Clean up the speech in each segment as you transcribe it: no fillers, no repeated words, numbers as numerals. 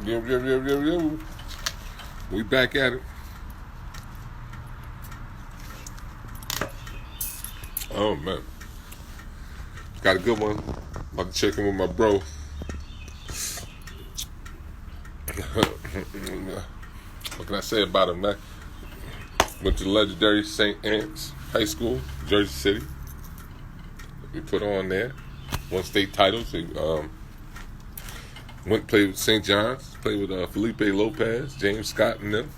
Yo. We back at it. Oh man, got a good one. About to check in with my bro. What can I say about him, man? Went to the legendary St. Anne's High School, Jersey City. We put on there. Won state titles. He, went and played with St. John's. Played with Felipe Lopez, James Scott, and them.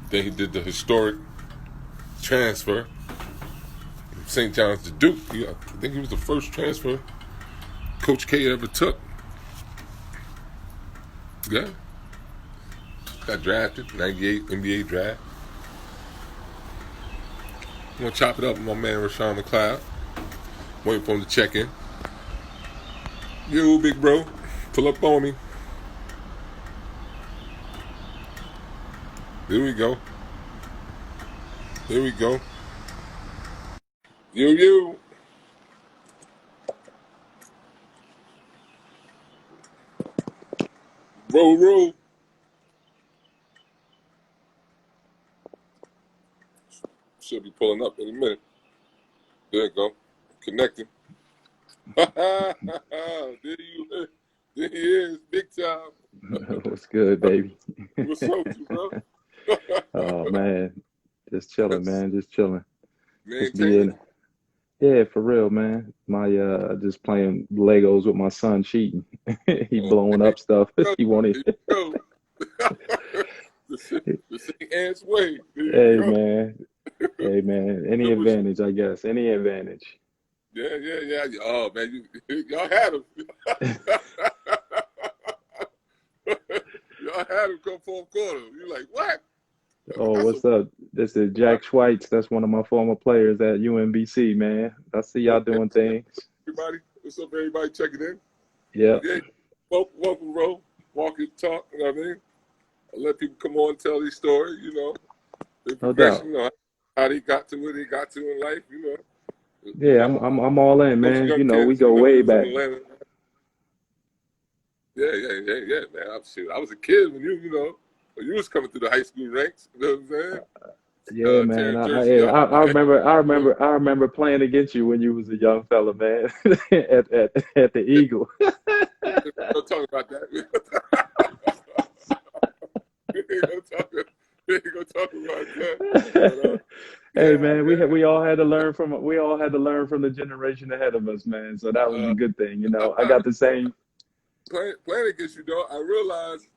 Then he did the historic transfer from St. John's to Duke. I think he was the first transfer Coach K ever took. Yeah. Got drafted, 98 NBA draft. I'm going to chop it up with my man Rashawn McLeod. Waiting for him to check in. Yo, big bro. Pull up on me. Here we go. Here we go. Yo. Roll. Should be pulling up in a minute. There you go. Connecting. There he is. Big time. What's good, baby? What's up with you, bro? Oh man, just chilling, man. Just chilling. Just Maintaining. being, yeah, for real, man. My just playing Legos with my son, cheating. He blowing up stuff. He wanted. Go. The St. Anne's way. Hey man. Any advantage, I guess. Any advantage. Yeah. Oh man, y'all had him. Y'all had him come fourth quarter. You like what? Oh, what's up? This is Jack Schweitz. That's one of my former players at UMBC, man. I see y'all doing things. Everybody, what's up, everybody checking in? Yeah. Welcome, bro. Walk and talk, you know what I mean? I let people come on and tell these stories, you know. Their progression, No doubt. how they got to where they got to in life, you know. Yeah, I'm all in, man. Young You know, we kids, go way who's in back. Atlanta. Yeah, man. I was a kid when when you was coming through the high school ranks, you know what I'm saying? Yeah, man. Tearing I, jersey yeah, up. I remember playing against you when you was a young fella, man, at the Eagle. Don't talk about that. We ain't gonna talk about that. But, Hey, man, we all had to learn from the generation ahead of us, man. So that was a good thing, you know. I got the same. playing against you, though, I realized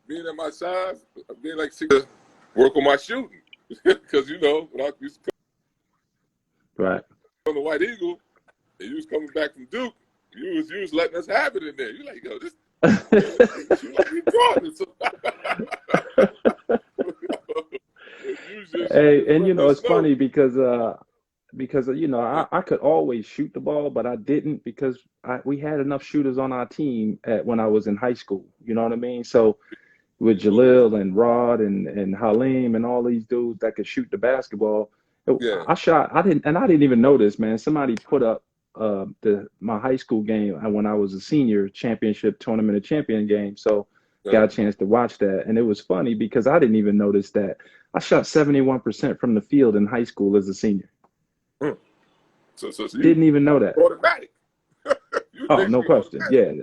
being at my size, being like 6, work on my shooting. Because, when I used to Right. come on the White Eagle, and you was coming back from Duke, you was letting us have it in there. You like, yo, this you like me drawing. So, Hey, and letting us it's know. funny because I could always shoot the ball, but I didn't because we had enough shooters on our team when I was in high school. You know what I mean? So with Jalil and Rod and Halim and all these dudes that could shoot the basketball, Yeah. I didn't even notice, man. Somebody put up my high school game when I was a senior championship tournament of champion game. So got a chance to watch that. And it was funny because I didn't even notice that I shot 71% from the field in high school as a senior. So Didn't even know that. automatic. Oh, no question. Yeah,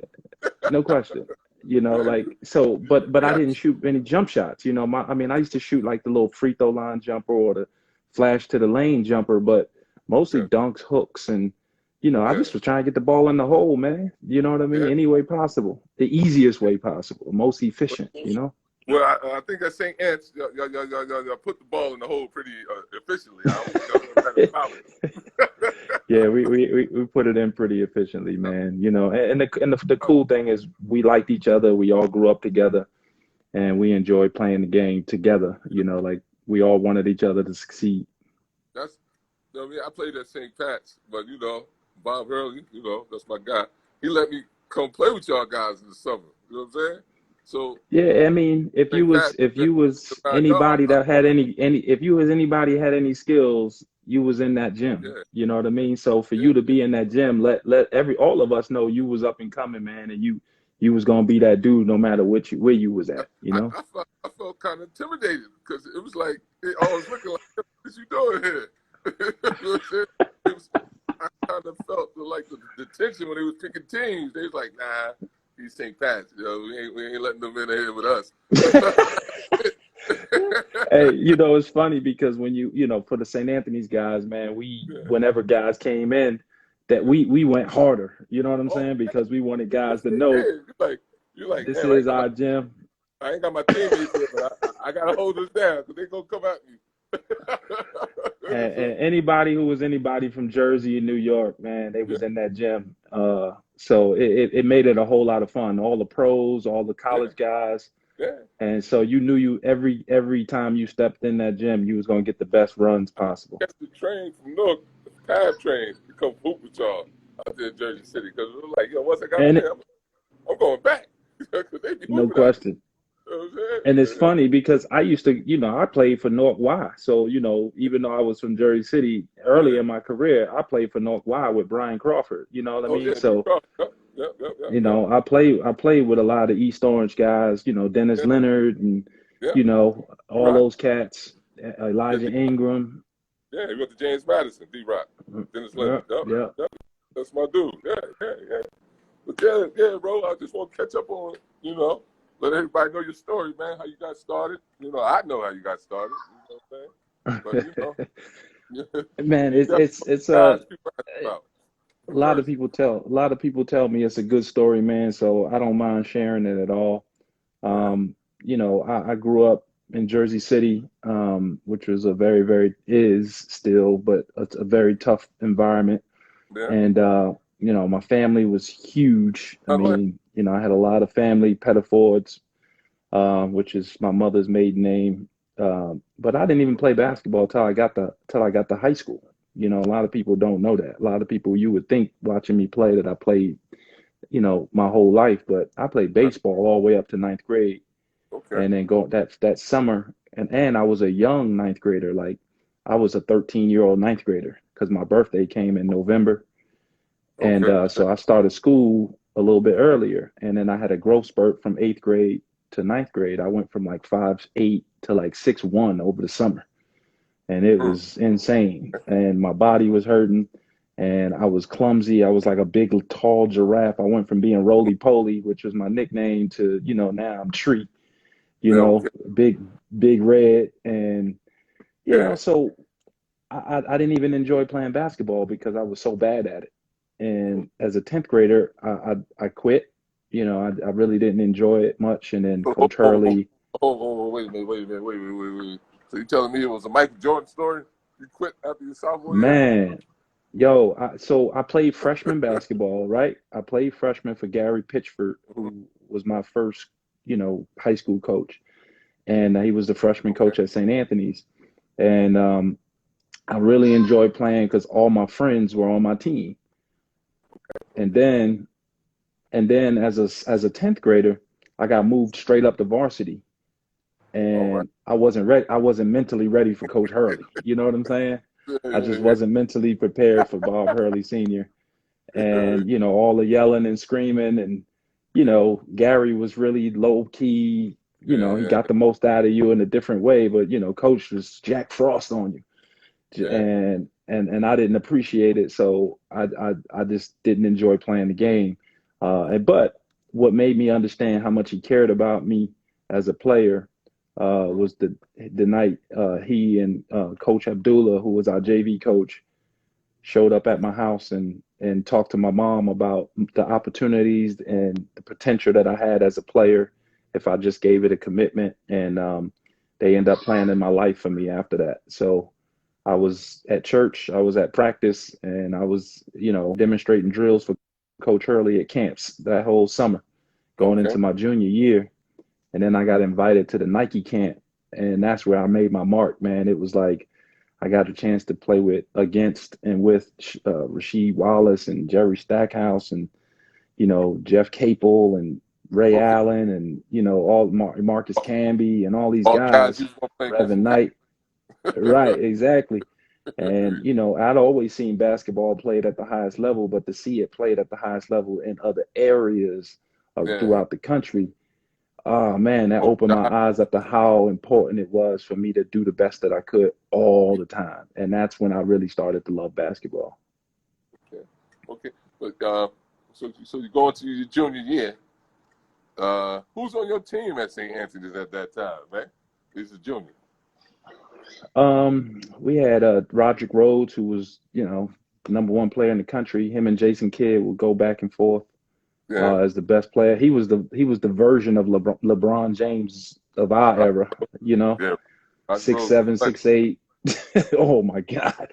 no question. But I didn't shoot any jump shots. I used to shoot like the little free throw line jumper or the flash to the lane jumper, but mostly dunks, hooks, and I just was trying to get the ball in the hole, man. You know what I mean? Any way possible, the easiest way possible, most efficient. Well, I think at St. Anne's, y'all put the ball in the hole pretty efficiently. Yeah, we put it in pretty efficiently, man. And the cool thing is we liked each other. We all grew up together, and we enjoyed playing the game together. Like we all wanted each other to succeed. I played at St. Pat's, but Bob Hurley, that's my guy. He let me come play with y'all guys in the summer. You know what I'm saying? So yeah, I mean, if you was anybody that had if you was anybody had any skills, you was in that gym. Yeah. You know what I mean? So for you to be in that gym, let all of us know you was up and coming, man, and you you was gonna be that dude no matter where you was at, you know? I felt kind of intimidated because it was like they always looking like, "What you doing here?" You know what I'm saying? I kind of felt like the tension when they was picking teams. They was like, "Nah, he's St. Pat's. You know, we ain't letting them in here with us." Hey, it's funny because when for the St. Anthony's guys, man, Yeah. whenever guys came in, that we went harder. You know what I'm Oh, saying? Because we wanted of course guys to they know did. You're like, this damn, is our gym. I ain't got my teammates here, but I gotta hold this down because they gonna come at me. And anybody who was anybody from Jersey and New York, man, they Yeah, was in that gym. So it made it a whole lot of fun. All the pros, all the yeah, college guys. yeah. And so you knew every time you stepped in that gym, you was gonna get the best runs possible. Catch the train from Newark, the PAB train, to come hoop with y'all out there in Jersey City because it was like, yo, once I got in And there, I'm going back because they be no hooping out there. question. You know what I'm And it's saying? funny because I used to, I played for North Y. So, even though I was from Jersey City early Yeah. in my career, I played for North Y with Brian Crawford. You know what I Oh mean? yeah, D. So, Crawford. Yep. I played with a lot of East Orange guys, Dennis Yeah, Leonard and, yeah. all D-Rock. those cats, Yeah, Elijah Ingram. yeah, he went to James Madison, D-Rock, Dennis Yeah, Leonard. Yep, yeah. yep. That's my dude. Yeah. But yeah, bro, I just want to catch up on, let everybody know your story, man, how you got started. I know how you got started, you know what I'm saying? But, Man, you got it's guys people ask about a from lot of Jersey. people tell me it's a good story, man. So I don't mind sharing it at all. Yeah, I grew up in Jersey City, which was a very, very is still, but it's a very tough environment. yeah. And my family was huge. I Oh, go ahead. mean, I had a lot of family, Pettifords, which is my mother's maiden name. But I didn't even play basketball till I got to high school. A lot of people don't know that. A lot of people you would think watching me play that I played, my whole life, but I played Right. baseball all the way up to ninth grade, Okay. and then go that summer, and I was a young ninth grader, like I was a 13-year-old ninth grader because my birthday came in November, and Okay. so I started school a little bit earlier, and then I had a growth spurt from eighth grade to ninth grade. I went from like 5'8" to like 6'1" over the summer, and it Mm. was insane. And my body was hurting, and I was clumsy. I was like a big, tall giraffe. I went from being roly poly, which was my nickname, to now I'm Tree. Okay. Big, big red, and Yeah. so I didn't even enjoy playing basketball because I was so bad at it. Mm. And as a 10th grader, I quit. I really didn't enjoy it much. And then Oh, Coach oh, oh, Hurley, wait a minute, wait. So you telling me it was a Michael Jordan story? You quit after your sophomore year? man, yo, so I played freshman basketball, right? I played freshman for Gary Pitchford, Mhm. who was my first, high school coach. And he was the freshman Okay. coach at St. Anthony's. And I really enjoyed playing because all my friends were on my team. And Okay. then as a 10th grader, I got moved straight up to varsity, All right. and I wasn't mentally ready for Coach Hurley. You know what I'm saying? I just Yeah. wasn't mentally prepared for Bob Hurley Sr. And all the yelling and screaming, and Gary was really low key. He Yeah. got the most out of you in a different way, but Coach was Jack Frost on you, Yeah. and I didn't appreciate it, so I just didn't enjoy playing the game. But what made me understand how much he cared about me as a player was the night he and Coach Abdullah, who was our JV coach, showed up at my house and talked to my mom about the opportunities and the potential that I had as a player if I just gave it a commitment. And they end up planning my life for me after that. So I was at church, I was at practice, and I was, demonstrating drills for Coach Hurley at camps that whole summer going Okay. into my junior year. And then I got invited to the Nike camp, and that's where I made my mark, man. It was like I got a chance to play against and with Rasheed Wallace and Jerry Stackhouse and, Jeff Capel and Ray Okay. Allen and, all Marcus Camby and all these All the guys guys, you was gonna play against Reverend in Knight. Right, exactly. And, I'd always seen basketball played at the highest level, but to see it played at the highest level in other areas Yeah. throughout the country. Oh man, that Oh, opened my eyes up to how important it was for me to do the best that I could all the time. And that's when I really started to love basketball. okay. Okay. But so you go into your junior year. Who's on your team at St. Anthony's at that time, man? He's a junior. We had Roderick Rhodes, who was, #1 player in the country. Him and Jason Kidd would go back and forth Yeah. as the best player. He was the version of LeBron James of our Right. era, you know, Yeah. Roger six Rose was seven, funny. 6'8". Oh my God.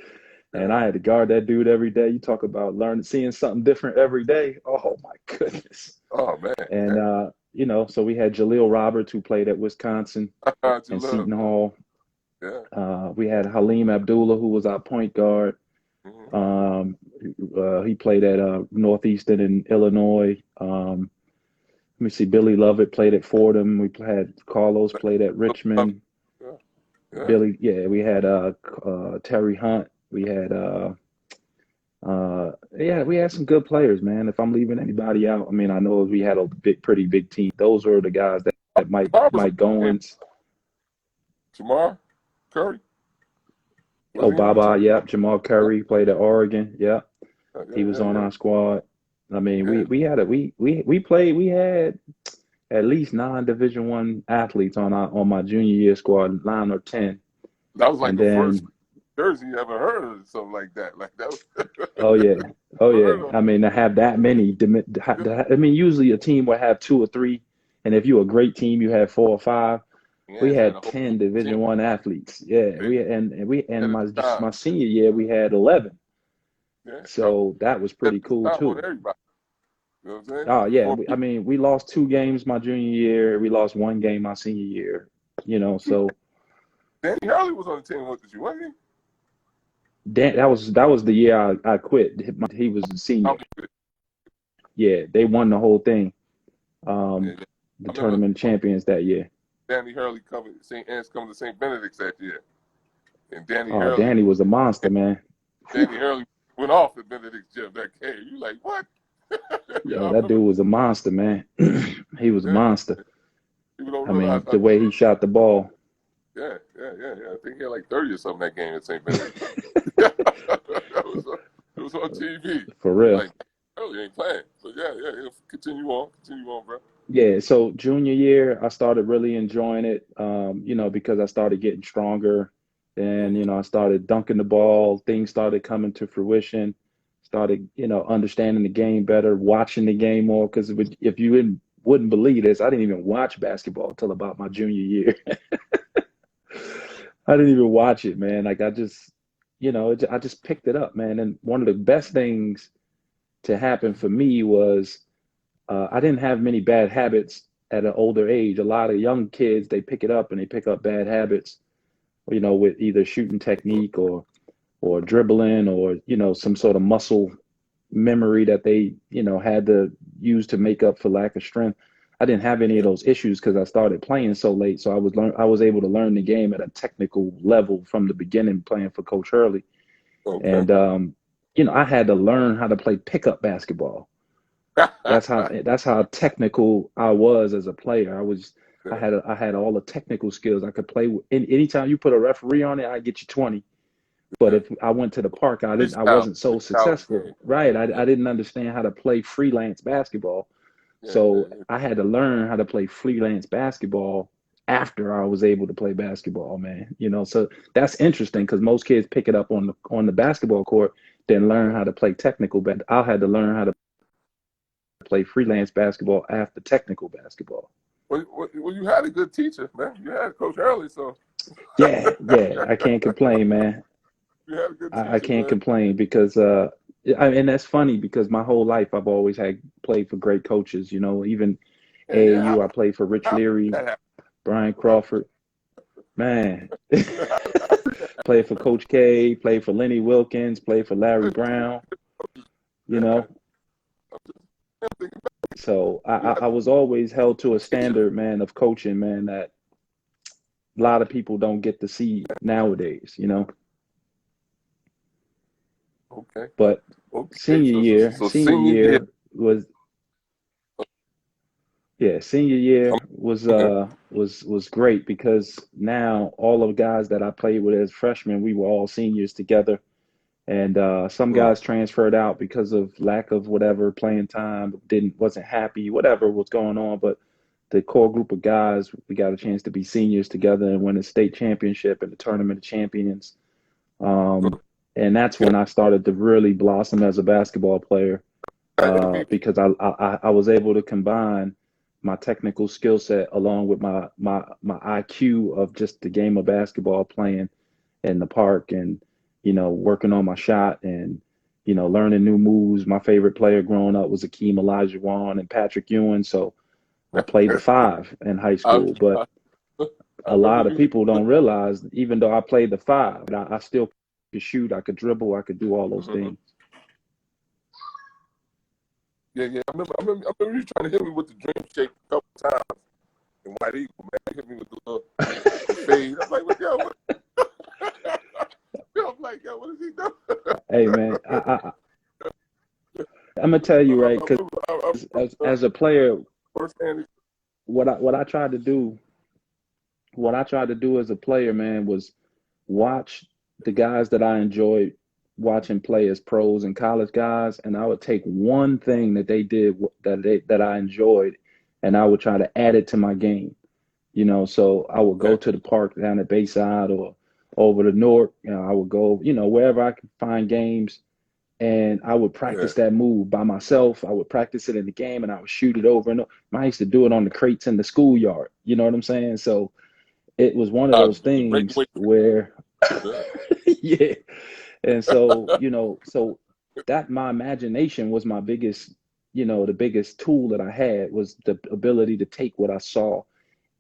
And Yeah. I had to guard that dude every day. You talk about seeing something different every day. Oh my goodness. Oh man. And so we had Jaleel Roberts, who played at Wisconsin and Jalil. Seton Hall. Yeah. We had Halim Abdullah, who was our point guard. Mm-hmm. He played at Northeastern in Illinois. Let me see. Billy Lovett played at Fordham. We had Carlos played at Richmond. Yeah. Yeah. We had Terry Hunt. We had we had some good players, man. If I'm leaving anybody out, I mean, I know we had a pretty big team. Those were the guys that Barbara's on Mike the team. Goins. Jamar Curry. Was Oh, he on the team? Baba, yep. Jamal Yeah. Curry played at Oregon. Yep. Yeah. He was on Yeah. our squad. I mean, Yeah. we had at least 9 Division I athletes on my junior year squad, 9 or 10. That was like And the first then, jersey you ever heard of something like that. Like that was oh yeah, oh never yeah. heard of. I mean, to have that many, I mean, usually a team would have 2 or 3, and if you're a great team, you have 4 or 5. We Yes, had a had whole 10 team. Division I athletes. Yeah, Big and at the time. my senior year we had 11. Yeah. So that was At pretty the cool time on too. everybody. You know what I'm saying? Oh yeah, Before I people, mean, we lost 2 games my junior year. We lost 1 game my senior year. So Danny Hurley was on the team with you, wasn't that was the year I quit. He was a he? senior. Yeah, they won the whole thing. Yeah. The I remember tournament champions that year. Danny Hurley coming to St. Benedict's that year. And Oh, Danny was a monster, man. Danny Hurley went off at Benedict's gym that game. You like, what? Yeah, Yo, I that remember. dude was a monster, man. He was a Yeah. monster. People don't I realize. mean, the way he shot the ball. Yeah. I think he had like 30 or something that game at St. Benedict's. It was on TV. For real. Like, Hurley ain't playing. So yeah. Continue on, bro. Yeah, so junior year, I started really enjoying it, because I started getting stronger. And, Mm-hmm. I started dunking the ball. Things started coming to fruition. Started, understanding the game better, watching the game more. Because if you wouldn't believe this, I didn't even watch basketball until about my junior year. I didn't even watch it, man. Like I just, I just picked it up, man. And one of the best things to happen for me was I didn't have many bad habits at an older age. A lot of young kids, they pick it up and they pick up bad habits, with either shooting technique or dribbling or, some sort of muscle memory that they, had to use to make up for lack of strength. I didn't have any of those issues because I started playing so late. So I was able to learn the game at a technical level from the beginning playing for Coach Hurley. Okay. And I had to learn how to play pickup basketball. That's how technical I was as a player. I had all the technical skills. I could play. Anytime you put a referee on it, I get you 20. But if I went to the park, I Freestyle, wasn't so freestyle game. successful. Right. Yeah. I didn't understand how to play freelance basketball. So Yeah. I had to learn how to play freelance basketball after I was able to play basketball, man. So that's interesting because most kids pick it up on the basketball court, then learn how to play technical. But I had to learn how to play freelance basketball after technical basketball. Well, you had a good teacher, man. You had Coach Hurley, so. Yeah, I can't complain, man. You had a good I teacher, can't man. complain because and that's funny because my whole life I've always had played for great coaches. Even Yeah. AAU, I played for Rich How Leary, that happened? Brian Crawford. Man, played for Coach K, played for Lenny Wilkins, played for Larry Brown. So I was always held to a standard, man, of coaching, man, that a lot of people don't get to see nowadays. Okay. But Okay. senior So year senior year. was Yeah, senior year was great because now all of the guys that I played with as freshmen, we were all seniors together. And some Right. guys transferred out because of lack of whatever playing time, wasn't happy, whatever was going on. But the core group of guys, we got a chance to be seniors together and win a state championship and the tournament of champions. Um, and that's Yeah. when I started to really blossom as a basketball player Got MVP. because I was able to combine my technical skill set along with my IQ of just the game of basketball playing in the park and working on my shot and learning new moves. My favorite player growing up was Akeem Olajuwon and Patrick Ewing, so I played the five in high I, school. But I, I a remember lot of you. people don't realize, even though I played the five, I still could shoot, I could dribble, I could do all those Mhm. things. Yeah, yeah. I remember you trying to hit me with the dream shake a couple times. And White Eagle, man, you hit me with the fade. I'm like, what, yo, what? I'm like, yo, what is he doing? Hey man, I'm gonna tell you right, because I as a player, firsthand. what I tried to do, what I tried to do as a player, man, was watch the guys that I enjoyed watching play as pros and college guys, and I would take one thing that they did that I enjoyed, and I would try to add it to my game. So I would Yeah, go to the park down at Bayside or over the North. I would go, wherever I could find games, and I would yeah. practice that move by myself. I would practice it in the game, and I would shoot it over and over. I used to do it on the crates in the schoolyard. You know what I'm saying? So it was one of those The things breakaway. where, Yeah. yeah. And so, so that my imagination was my biggest, the biggest tool that I had was the ability to take what I saw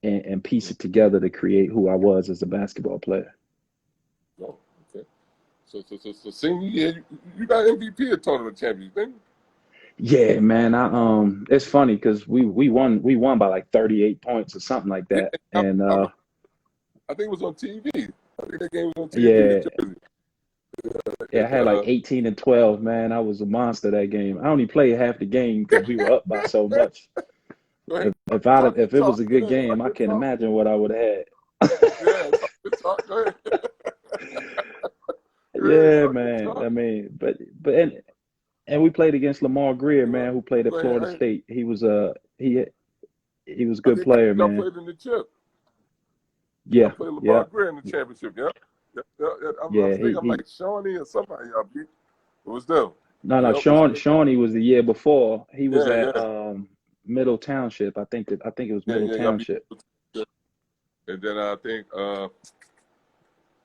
and piece it together to create who I was as a basketball player. Oh, okay. So senior year, you got MVP of tournament champions, didn't you? Yeah, man. It's funny because we won by like 38 points or something like Yeah, that. And I, remember, I think it was on TV. I think that game was on TV in yeah, Jersey. yeah, I And, had like 18 and 12, man. I was a monster that game. I only played half the game because we were up by so much. go ahead, If it was talk, a good yeah, game, talk I your can't talk. imagine what I would have Yeah, had. talk your talk. Go ahead. Yeah, Yeah, talk your man. talk. I mean, but and we played against Lamar Greer, Well, man, who played at go ahead. Florida State. He was a I good think player, y'all man. played in the chip. Y'all Yeah, played yeah, Lamar Greer in the championship, yeah? I yeah. think He I'm he. like Shawnee or somebody y'all beat. It was them. No, Yep, it's them. Shawnee was the year before. He was Yeah, at yeah, Middle Township. I think it was yeah, Middle yeah. Y'all beat. Township. And then I think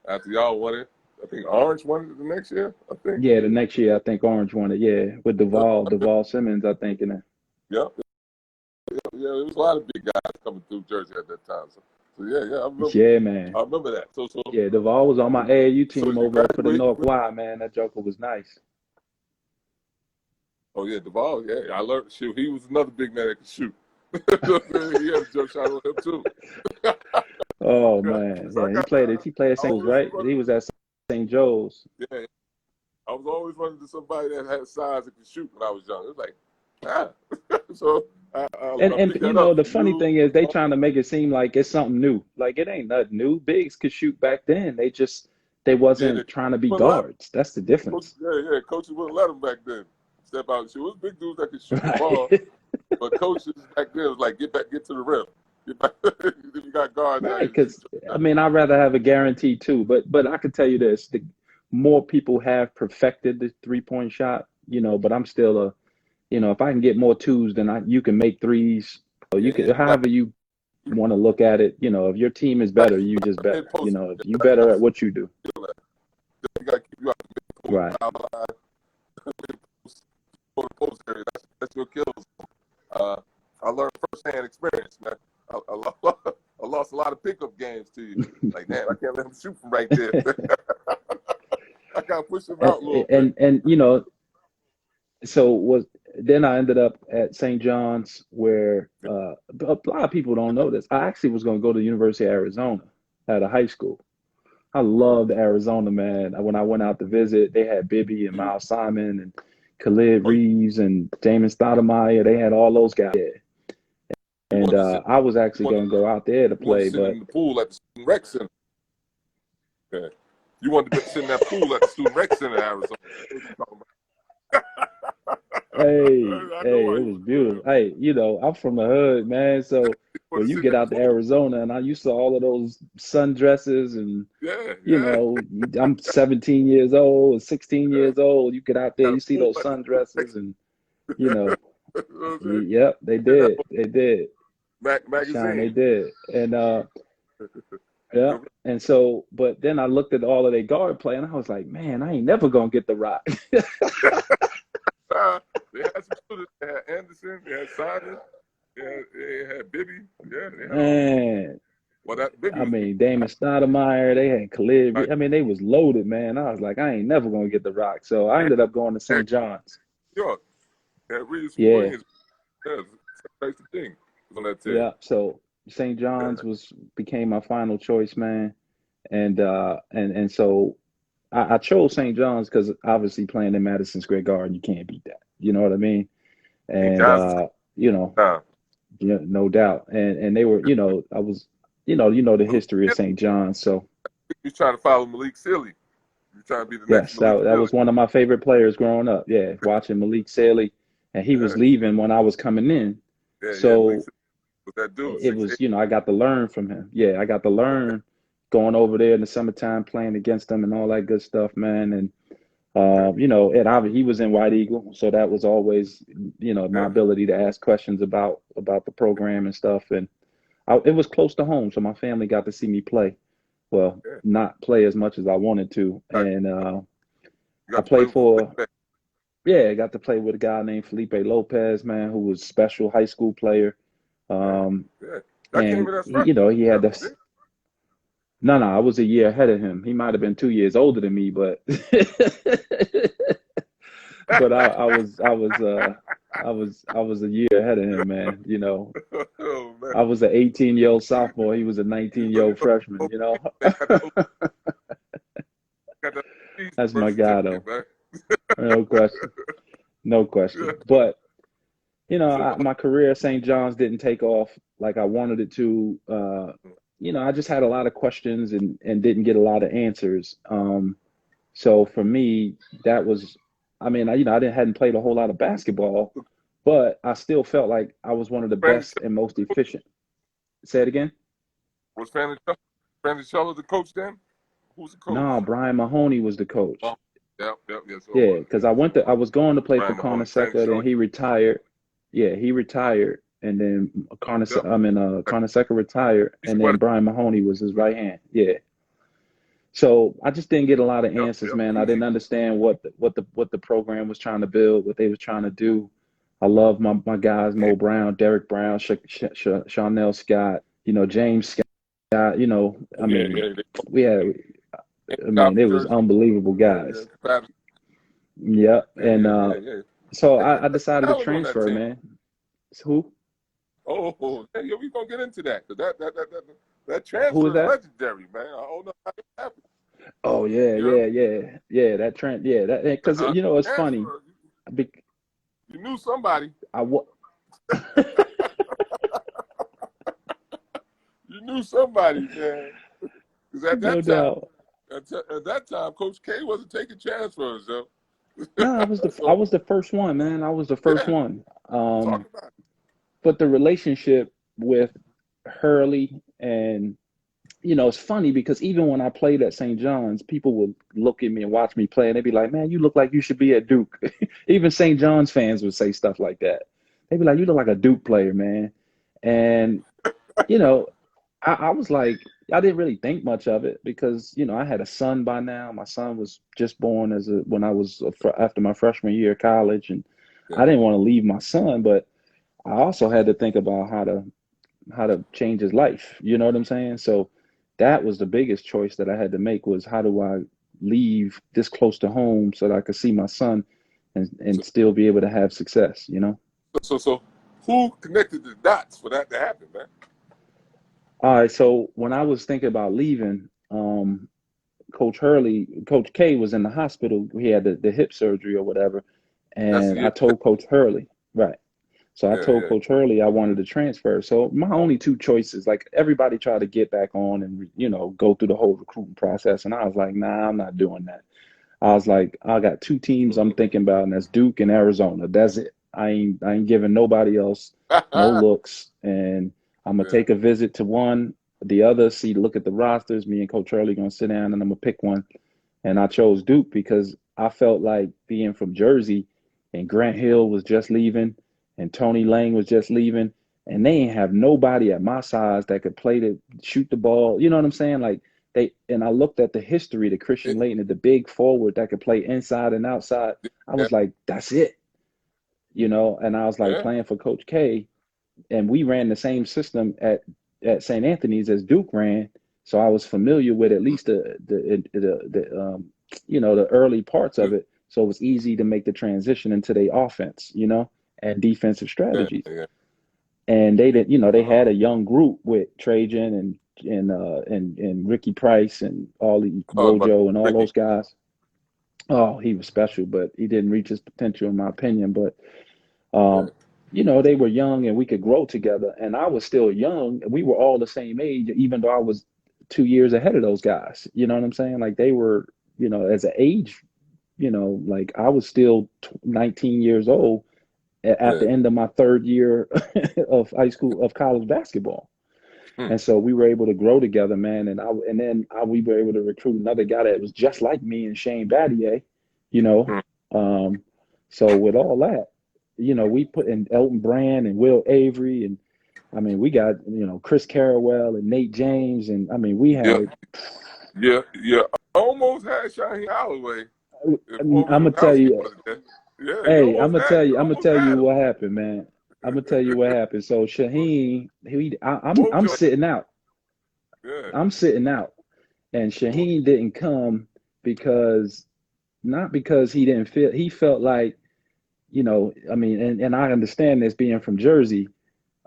after y'all won it, I think Orange won it the next year. I think. Yeah, the next year I think Orange won it. Yeah, with Yep, Duval Simmons, I think. And yep, yeah. There was a lot of big guys coming through Jersey at that time. So yeah, yeah. yeah, man. I remember that. Yeah, Duval was on my AAU So team you over for the graduate. North Y, man. That joker was nice. Oh yeah, Duvall. Yeah, I learned to shoot. He was another big man that could shoot. He had a jump shot on him too. Oh Yeah, man, so yeah, he played at I St. Joe's, always right? run. He was at St. Joe's. Yeah, I was always running to somebody that had size that could shoot when I was young. It was like, so And I and picked that up the from funny you. thing is they trying to make it seem like it's something new. Like it ain't nothing new. Bigs could shoot back then. They Yeah, they wasn't trying to be wouldn't let guards. That's the difference. coaches wouldn't let them back then step out and shoot. It was big dudes that could shoot the ball, Right. but coaches back then was like, get to the rim. Get back. If you got guards out Right, here, shoot because your I shot. mean, I'd rather have a guarantee too. But I can tell you this: the more people have perfected the 3-point shot, but I'm still if I can get more twos, then you can make threes. Or you Yeah, can, yeah, however you want to look at it. If your team is better, you just mid better. post. If you better at what you do. You got to keep you out the mid post, Right. foul line, mid post area. That's your kills. I learned firsthand experience, man. I lost a lot of pickup games to you. Like, damn, I can't let him shoot from right there. I got to push him And out a little bit. and so was then I ended up at St. John's where a lot of people don't know this. I actually was going to go to the University of Arizona at a high school. I loved Arizona, man. When I went out to visit, they had Bibby and Miles Simon and Khalid Oh, Reeves and Damon Stoudemire. They had all those guys. You And wanted to sit. I was You actually wanted, going to go out there to you wanted to play, sit but in the pool at the student rec center. Okay. You wanted to sit in that pool at the student rec center in Arizona. What you talking hey, about? I know hey, why it you was was doing beautiful. Hey, I'm from the hood, man. that. So You when wanted to you sit in get that out to pool. Arizona, and I used to all of those sundresses, and Yeah, yeah. I'm 17 years old, 16 Yeah. years old. You get out there, Got a you see pool those at the sundresses, and you know, you know what I'm saying? yep, And that they did, Sean, they magazine. did, and yeah. And so, but then I looked at all of their guard play, and I was like, man, I ain't never gonna get the rock. They had some students. They had Anderson. They had Simon. They had Bibby. Yeah, they had all. Man, Well, that Bibby I was mean, Damon Stoudemire, they had like Khalid. I mean, they was loaded, man. I was like, I ain't never gonna get the rock. So I ended up going to New St. John's. York. They had Reese Yeah, Williams. Yeah, it's a type of thing on that team. yeah. So St. Yeah, John's became my final choice, man. And so I chose St. John's because obviously playing in Madison Square Garden, you can't beat that. You know what I mean? St. And John's is you know, time. yeah, no doubt. And they were, I was, the Malik history of Sealy, St. John's. So you trying to follow Malik Sealy. You're trying to be the next yes, Malik that Sealy. was one of my favorite players growing up. Yeah, watching Malik Saley, and he was Yeah, leaving when I was coming in. yeah. Malik So Sealy was that dude, it 6'8". was, I got to learn from him. Yeah, I got to learn going over there in the summertime playing against him and all that good stuff, man. And Yeah, he was in White Eagle, so that was always, my yeah, ability to ask questions about the program and stuff. And it was close to home, so my family got to see me play. Well, yeah. not play as much as I wanted to, Got, and you I got to play played with for. Felipe. Yeah, I got to play with a guy named Felipe Lopez, man, who was a special high school player. Yeah, Um, yeah. That came and in as he, freshman. he had this. No, I was a year ahead of him. He might have been 2 years older than me, but but I was a year ahead of him, man. Oh man. I was an 18-year-old sophomore. He was a 19-year-old freshman. They got that, got that That's my birth guy, though. certificate, man. No question. No question. But So, my career at St. John's didn't take off like I wanted it to. I just had a lot of questions and didn't get a lot of answers. So for me, that was, I mean, I hadn't played a whole lot of basketball, but I still felt like I was one of the Brandon best and most efficient. Say it again. was Brandon Scheller the coach then? Who's the coach? No, Brian Mahoney was the coach. Oh, yes, it Yeah, was. because I was going to play for Brian Mahoney, Brandon Carnesecca, then Scheller. he retired. Yeah, he retired, and then Yep. Carnesecca retired, He and sweat then it. Brian Mahoney was his right hand. Yeah. So I just didn't get a lot of answers, man. I didn't understand what the program was trying to build, what they was trying to do. I love my guys, Mo Brown, Derek Brown, Charnel Scott, James Scott. I Yeah, mean, yeah. we had, it was Jersey. unbelievable Yeah. guys. Yep. And Yeah. so I decided to I was on that transfer, team. man. Who? Yeah, we gonna get into that. That Who was transfer is that? legendary, man. I don't know how it happened. Oh yeah, You know, That trend, that because it's funny. transfer. Be- You knew somebody. I wa- You knew somebody, man. Because no doubt. at that time, Coach K wasn't taking transfers, though. No, I So was the first one, man. I was the first yeah, one. talk about it. But the relationship with Hurley and it's funny because even when I played at St. John's, people would look at me and watch me play, and they'd be like, "Man, you look like you should be at Duke." Even St. John's fans would say stuff like that. They'd be like, "You look like a Duke player, man." And you know, I was like, I didn't really think much of it because I had a son by now. My son was just born when I was after my freshman year of college, and I Yeah. didn't want to leave my son, but I also had to think about how to change his life. You know what I'm saying? So that was the biggest choice that I had to make was how do I leave this close to home so that I could see my son and So, still be able to have success, so who connected the dots for that to happen, man? All right, so when I was thinking about leaving, Coach K was in the hospital. He had the hip surgery or whatever. That's the And I year. told Coach Hurley, right. So I Yeah, told yeah, Coach Hurley I wanted to transfer. So my only two choices, like everybody tried to get back on and go through the whole recruiting process, and I was like, nah, I'm not doing that. I was like, I got two teams I'm thinking about, and that's Duke and Arizona. That's it. I ain't giving nobody else no looks, and I'm gonna yeah, take a visit to one, the other, look at the rosters. Me and Coach Hurley gonna sit down, and I'm gonna pick one. And I chose Duke because I felt like being from Jersey, and Grant Hill was just leaving, and Tony Lang was just leaving, and they ain't have nobody at my size that could shoot the ball. You know what I'm saying? Like and I looked at the history, the yeah, Christian Laettner, the big forward that could play inside and outside. I yeah, was like, that's it. And I was like yeah, playing for Coach K, and we ran the same system at St. Anthony's as Duke ran. So I was familiar with at least the early parts yeah, of it. So it was easy to make the transition into their offense, and defensive yeah, strategies. yeah. And they didn't, they Uh-huh. had a young group with Trajan and Ricky Price and all the Oh, about Wojo and all Ricky. those guys. Oh, he was special, but he didn't reach his potential in my opinion. But Yeah, um, they were young and we could grow together. And I was still young. We were all the same age, even though I was 2 years ahead of those guys. You know what I'm saying? Like they were, as an age, like I was still 19 years old at yeah. the end of my third year of college basketball. Hmm, And so we were able to grow together, man. We were able to recruit another guy that was just like me and Shane Battier, you know. hmm. Um, so with all that, we put in Elton Brand and Will Avery, and I mean, we got, Chris Carrawell and Nate James. And I mean, we Yeah, had, yeah, yeah. Almost had Shaheem Holloway if I'm Foreman gonna tell Hrabowski you, wasn't there. Yeah, hey, you I'm gonna almost tell you had him. what happened, man. I'm gonna tell you what happened. So Shaheen, I'm Wojo. sitting out. Yeah. I'm sitting out. And Shaheen didn't come because not because he didn't feel he felt like, I mean, and I understand this being from Jersey,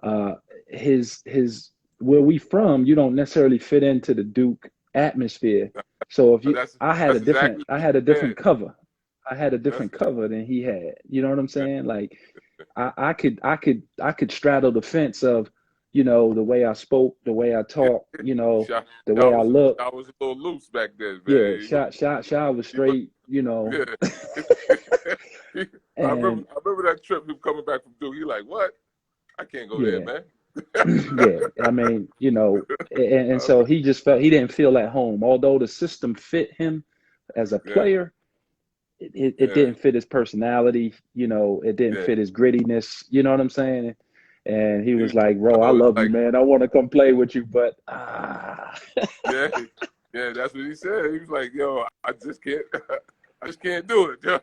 uh his where we from, you don't necessarily fit into the Duke atmosphere. So if But you that's exactly I what had a he said. different cover. I had a That's different cover than he had. You know what I'm yeah. saying? Like I could straddle the fence of, the way I spoke, the way I Yeah. talk, Sha, the way I look. Sha was a little loose back then, Yeah, man. shot was He was straight, yeah. and I remember that trip him coming back from Duke. He like, what? I can't go there, yeah, man. yeah. I mean, and I so remember, he just felt he didn't feel at home. Although the system fit him as a yeah, player, it yeah, didn't fit his personality. It didn't yeah. fit his grittiness. You know what I'm saying? And he He was was, like, "Bro, I it's love you, like, man. I want to come play with you, but yeah, yeah. That's what he said. He was like, yo, I just can't, I just can't do it. Yo.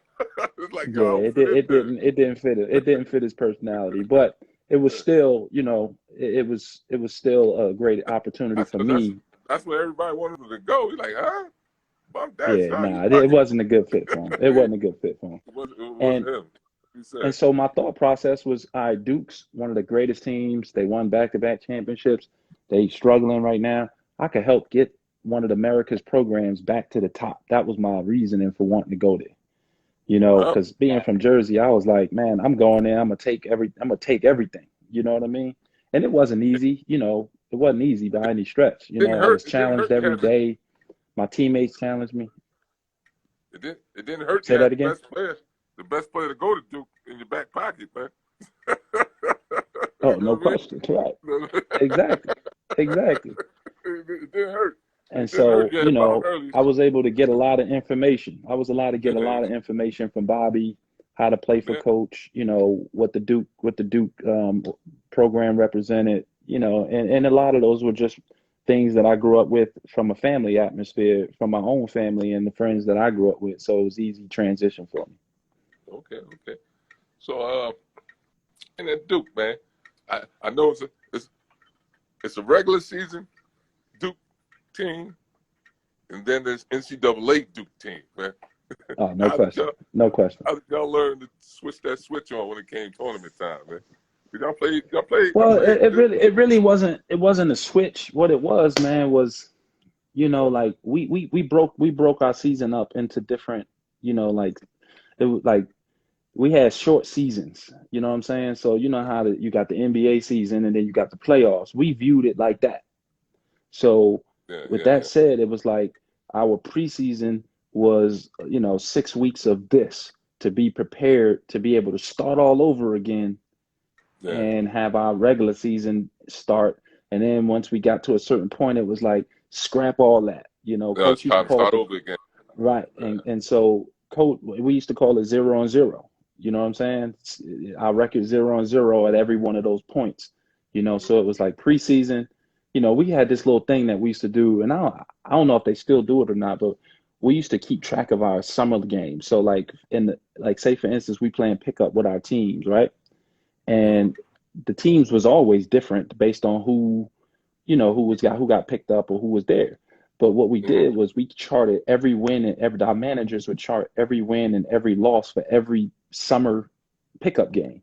It's like, yo, yeah, I don't fit in there. it didn't fit it. It didn't fit his personality, but it was Yeah. still, it was still a great opportunity for That's me. that's where everybody wanted him to go. He's like, huh? Bump that, Yeah, son. nah, it wasn't a good fit for him. It wasn't a good fit for him. It wasn't And him. He said, and so my thought process was, all right, Duke's one of the greatest teams. They won back-to-back championships. They struggling right now. I could help get one of America's programs back to the top. That was my reasoning for wanting to go there. well, Because being from Jersey, I was like, man, I'm going there. I'm gonna take everything. You know what I mean? And it wasn't easy. It wasn't easy by any stretch. didn't I was hurt. It didn't challenged hurt. You every had the, day. My teammates challenged me. it didn't hurt. You Say had that again. the best player to go to Duke in your back pocket, man. Oh, You no know what question. Right. I mean? Exactly. Exactly. It didn't hurt. And It didn't hurt. so, You had a ball early. I was able to get a lot of information. I was allowed to get a Yeah, lot of information from Bobby, how to play for yeah. coach, what the Duke program represented, and a lot of those were just things that I grew up with from a family atmosphere, from my own family and the friends that I grew up with. So it was easy transition for me. Okay, okay. So, and then Duke, man. I know it's a regular season Duke team, and then there's NCAA Duke team, man. Oh, no How did question. No question. learn to switch that switch on when it came tournament time, man? Did y'all Well, played it good? really it really wasn't a switch. What it was, man, was like we broke our season up into different, like it was like we had short seasons. You know what I'm saying? So you know how you got the NBA season and then you got the playoffs. We viewed it like that. So Yeah, with yeah, that yeah, said, it was like our preseason was, 6 weeks of this to be prepared to be able to start all over again yeah. and have our regular season start. And then once we got to a certain point, it was like scrap all that. No, it's Coach used to time to call it start the over again. right, Yeah. and so coach we used to call it 0-0. You know what I'm saying? Our record 0-0 at every one of those points. So it was like preseason. We had this little thing that we used to do, and I don't know if they still do it or not, but we used to keep track of our summer games. So like say for instance, we playing pickup with our teams, right? And the teams was always different based on who got picked up or who was there. But what we did was we charted every win and our managers would chart every win and every loss for every summer pickup game.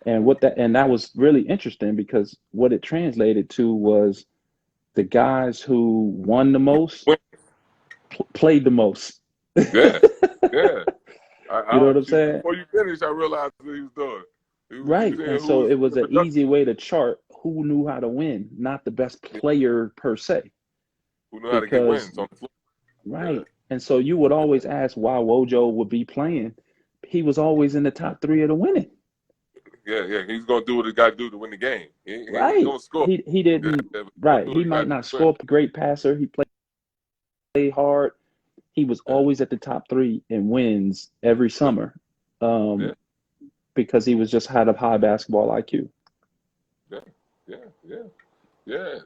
And that was really interesting because what it translated to was the guys who won the most played the most. Yeah, yeah. You know what I'm See, saying? before you finish, I realized what he was doing. He was Right. saying And who so was it was the an productive, easy way to chart who knew how to win, not the best player per se. who knew how to get Because wins on the floor. Yeah, right. And so you would always ask why Wojo would be playing. He was always in the top three of the winning. yeah, yeah. He's gonna do what he got to do to win the game. He ain't Right. gonna score. He Yeah, didn't yeah, but he's gonna right. do He what he got might to do not to win. score a great passer. He played hard. He was Yeah, always at the top three in wins every summer. yeah, Because he was just had a high basketball IQ. yeah, yeah, yeah, yeah.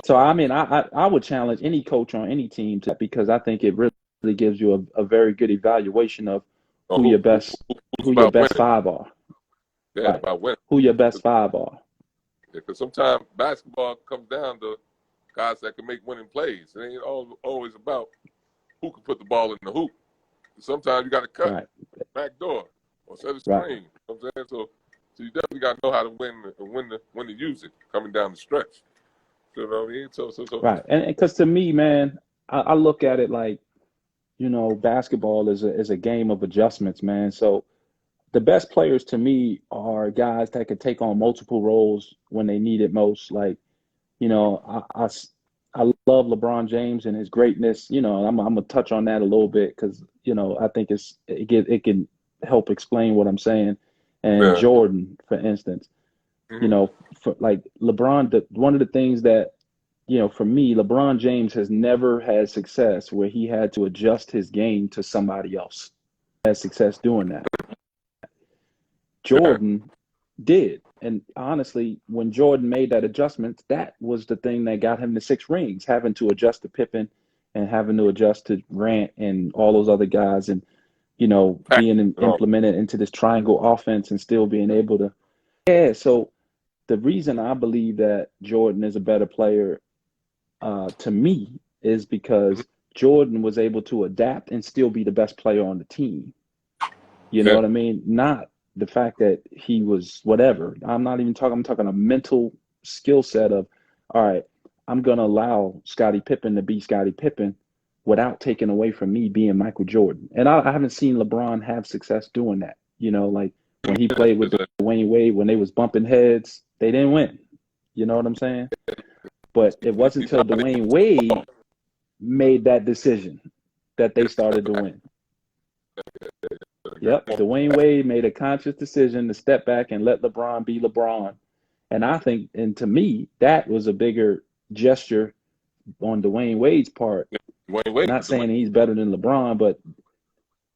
So I mean I would challenge any coach on any team to that because I think it really gives you a very good evaluation of who your best who's who your about best winning? five are. Yeah, Right. about winning. Who your best five are. Because sometimes basketball comes down to guys that can make winning plays. It ain't always about who can put the ball in the hoop. Sometimes you got to cut Right. back door or set a Right. screen. You know what I'm saying? So you definitely got to know how to win and when to use it coming down the stretch. You know what I mean? Right. And because to me, man, I look at it like, basketball is a game of adjustments, man. So the best players to me are guys that could take on multiple roles when they need it most. Like, I love LeBron James and his greatness. I'm gonna touch on that a little bit because I think it can help explain what I'm saying. And yeah. Jordan, for instance, Mm-hmm. for like LeBron, one of the things that for me, LeBron James has never had success where he had to adjust his game to somebody else. He had success doing that. Yeah. Jordan did. And honestly, when Jordan made that adjustment, that was the thing that got him the 6 rings, having to adjust to Pippen and having to adjust to Grant and all those other guys and, being implemented into this triangle offense and still being able to. Yeah. So the reason I believe that Jordan is a better player to me is because Jordan was able to adapt and still be the best player on the team. You know Yeah. what I mean? Not the fact that he was whatever. I'm talking a mental skill set of, all right, I'm going to allow Scottie Pippen to be Scottie Pippen without taking away from me being Michael Jordan. And I haven't seen LeBron have success doing that. Like when he played with Dwayne Wade, when they was bumping heads, they didn't win. You know what I'm saying? But it wasn't until Dwayne Wade made that decision that they started to win. Yep. Dwayne Wade made a conscious decision to step back and let LeBron be LeBron. And I think, and to me, that was a bigger gesture on Dwayne Wade's part. Not saying he's better than LeBron, but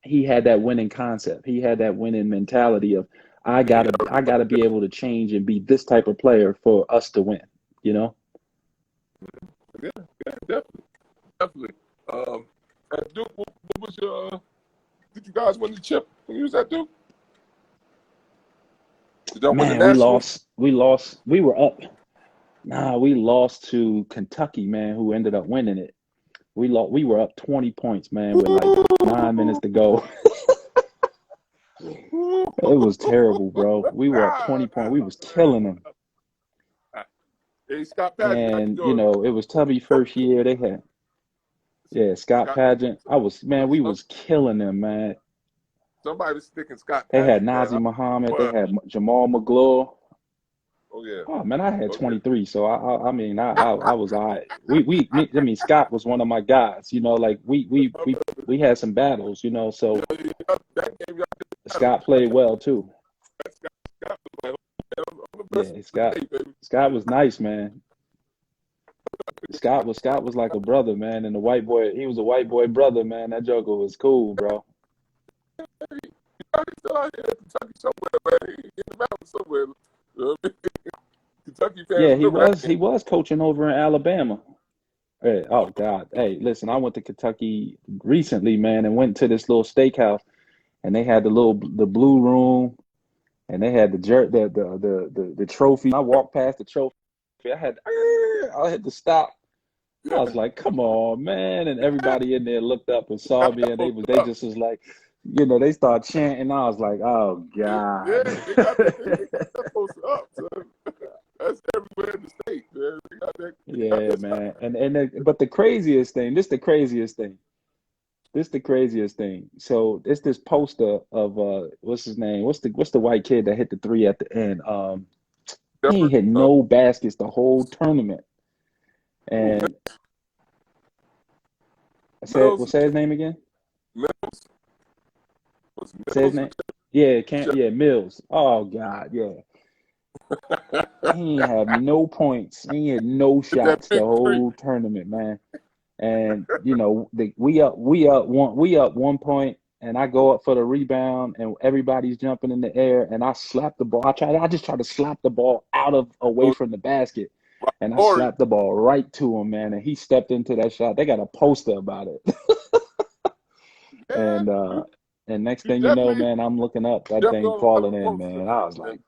he had that winning concept. He had that winning mentality of I gotta be able to change and be this type of player for us to win. Yeah, definitely. At Duke, what was your? Did you guys win the chip when you was at Duke? Did y'all win the Man, we national? lost. We were up. Nah, we lost to Kentucky, man, who ended up winning it. We were up 20 points, man, with like 9 minutes to go. It was terrible, bro. We were up 20 points. We was killing them. Hey, Scott Padgett got And, yours. it was Tubby's first year. They had, Scott Padgett. We was killing them, man. somebody was sticking Scott They had Patrick, man. Nazir Muhammad. They had Jamal McGlure. Oh yeah. Oh man, I had Oh, 23, so I mean, I was all right. I mean, Scott was one of my guys. You know, like we had some battles. You know, so that game, Scott played well too. Scott was on the best Yeah, day, baby. Scott was nice, man. Scott was like a brother, man, and the white boy, he was a white boy brother, man. That joker was cool, bro. He's still out here in Kentucky somewhere, man. He in the mountains somewhere. You know what I mean? Kentucky fans. Yeah, he was coaching over in Alabama. Hey, oh God. Hey, listen, I went to Kentucky recently, man, and went to this little steakhouse, and they had the blue room, and they had the trophy. I walked past the trophy. I had to stop. I was like, "Come on, man!" And everybody in there looked up and saw me, and they just was like, you know, they start chanting. I was like, "Oh God!" Yeah, they got that posted up. So that's everywhere in the state, man. They got that. Yeah, man. But the craziest thing. This the craziest thing. So it's this poster of what's his name? What's the white kid that hit the three at the end? He ain't hit no baskets the whole tournament. And Mills. say his name again. Mills. Say his name. Yeah, Mills. Oh God, yeah. He ain't have no points. He had no shots the whole tournament, man. And you know, we up 1 point, and I go up for the rebound, and everybody's jumping in the air, and I slap the ball. I just try to slap the ball away from the basket, and I slapped the ball right to him, man. And he stepped into that shot. They got a poster about it. And next thing you know, man, I'm looking up, that thing falling in, man. I was like,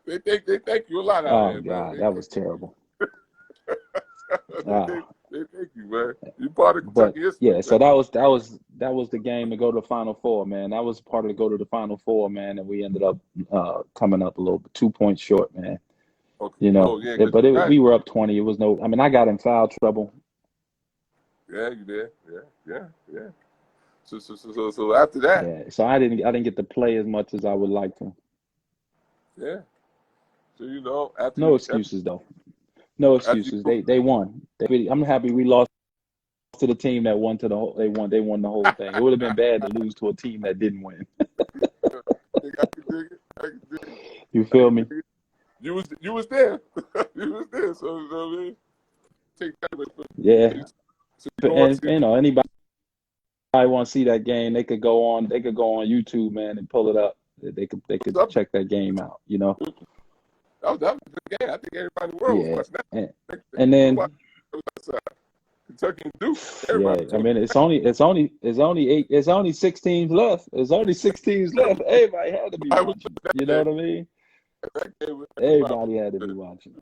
they thank you a lot out oh there, God, man. that was terrible. They thank you, man. You part of But Kentucky history. yeah, so that was the game to go to the Final Four, man. That was part of the go to the Final Four, man, and we ended up coming up a little bit, 2 points short, man. Okay. You know, we were up 20. It was no. I mean, I got in foul trouble. Yeah, you did. Yeah. So after that. Yeah. So I didn't get to play as much as I would like to. Yeah. So you know, No excuses though. No excuses. They won. I'm happy we lost to the team that won they won the whole thing. It would have been bad to lose to a team that didn't win. I can dig it. You feel me? You was there. You was there. So you know what I mean? Take that away from Yeah. So and you know, anybody want to see that game, they could go on YouTube, man, and pull it up. They could check that game out, you know. That was a good game. I think everybody in the world was watching that. And then Kentucky and Duke. Yeah, I mean it's only 6 teams left. There's only 6 teams left. Everybody had to be watching. You know what I mean? Everybody had to be watching.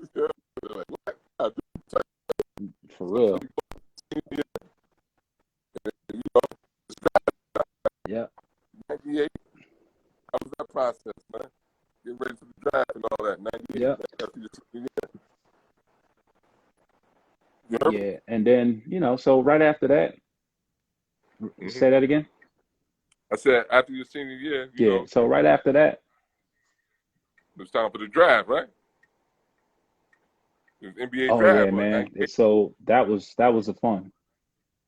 For real. Yeah. 98. How was that process, man? Getting ready for the draft and all that. 98. Yeah, and then, you know, so right after that, say that again? I said after your senior year, you know, so right after that, it was time for the draft, right? It was NBA draft. Oh yeah, man. So that was a fun.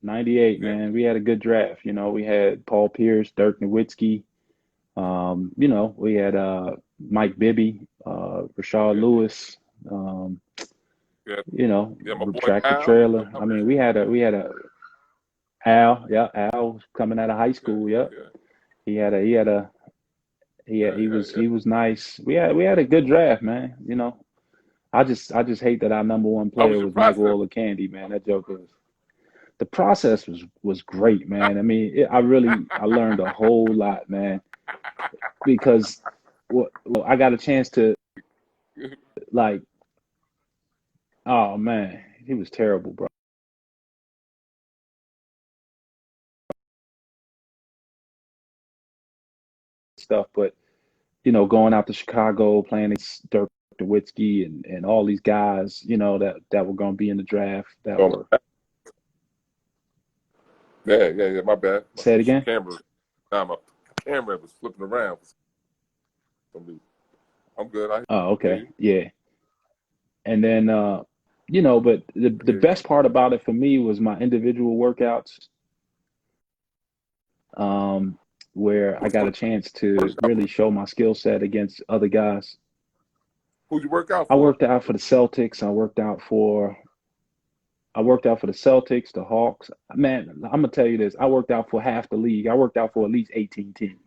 98, man. We had a good draft. You know, we had Paul Pierce, Dirk Nowitzki. You know, we had Mike Bibby, Rashard Lewis. You know, Tractor Trailer. I mean, we had a Al. Yeah, Al was coming out of high school. Yeah. He was nice. We had a good draft, man. You know, I just hate that our number one player was Michael Olakandi, man. That joke was. The process was great, man. I mean, I learned a whole lot, man, because I got a chance to, like, oh man, he was terrible, bro. Stuff, but you know, going out to Chicago, playing Dirk Nowitzki and all these guys, you know, that were going to be in the draft. Yeah, my bad. Say it again. Camera Now my camera was flipping around. I'm good. Oh, Hear okay. you. Yeah. And then, but the best part about it for me was my individual workouts, where I got a chance to really show my skill set against other guys. Who'd you work out I for? worked out for the Celtics. I worked out for the Celtics, the Hawks. Man, I'm gonna tell you this. I worked out for half the league. I worked out for at least 18 teams.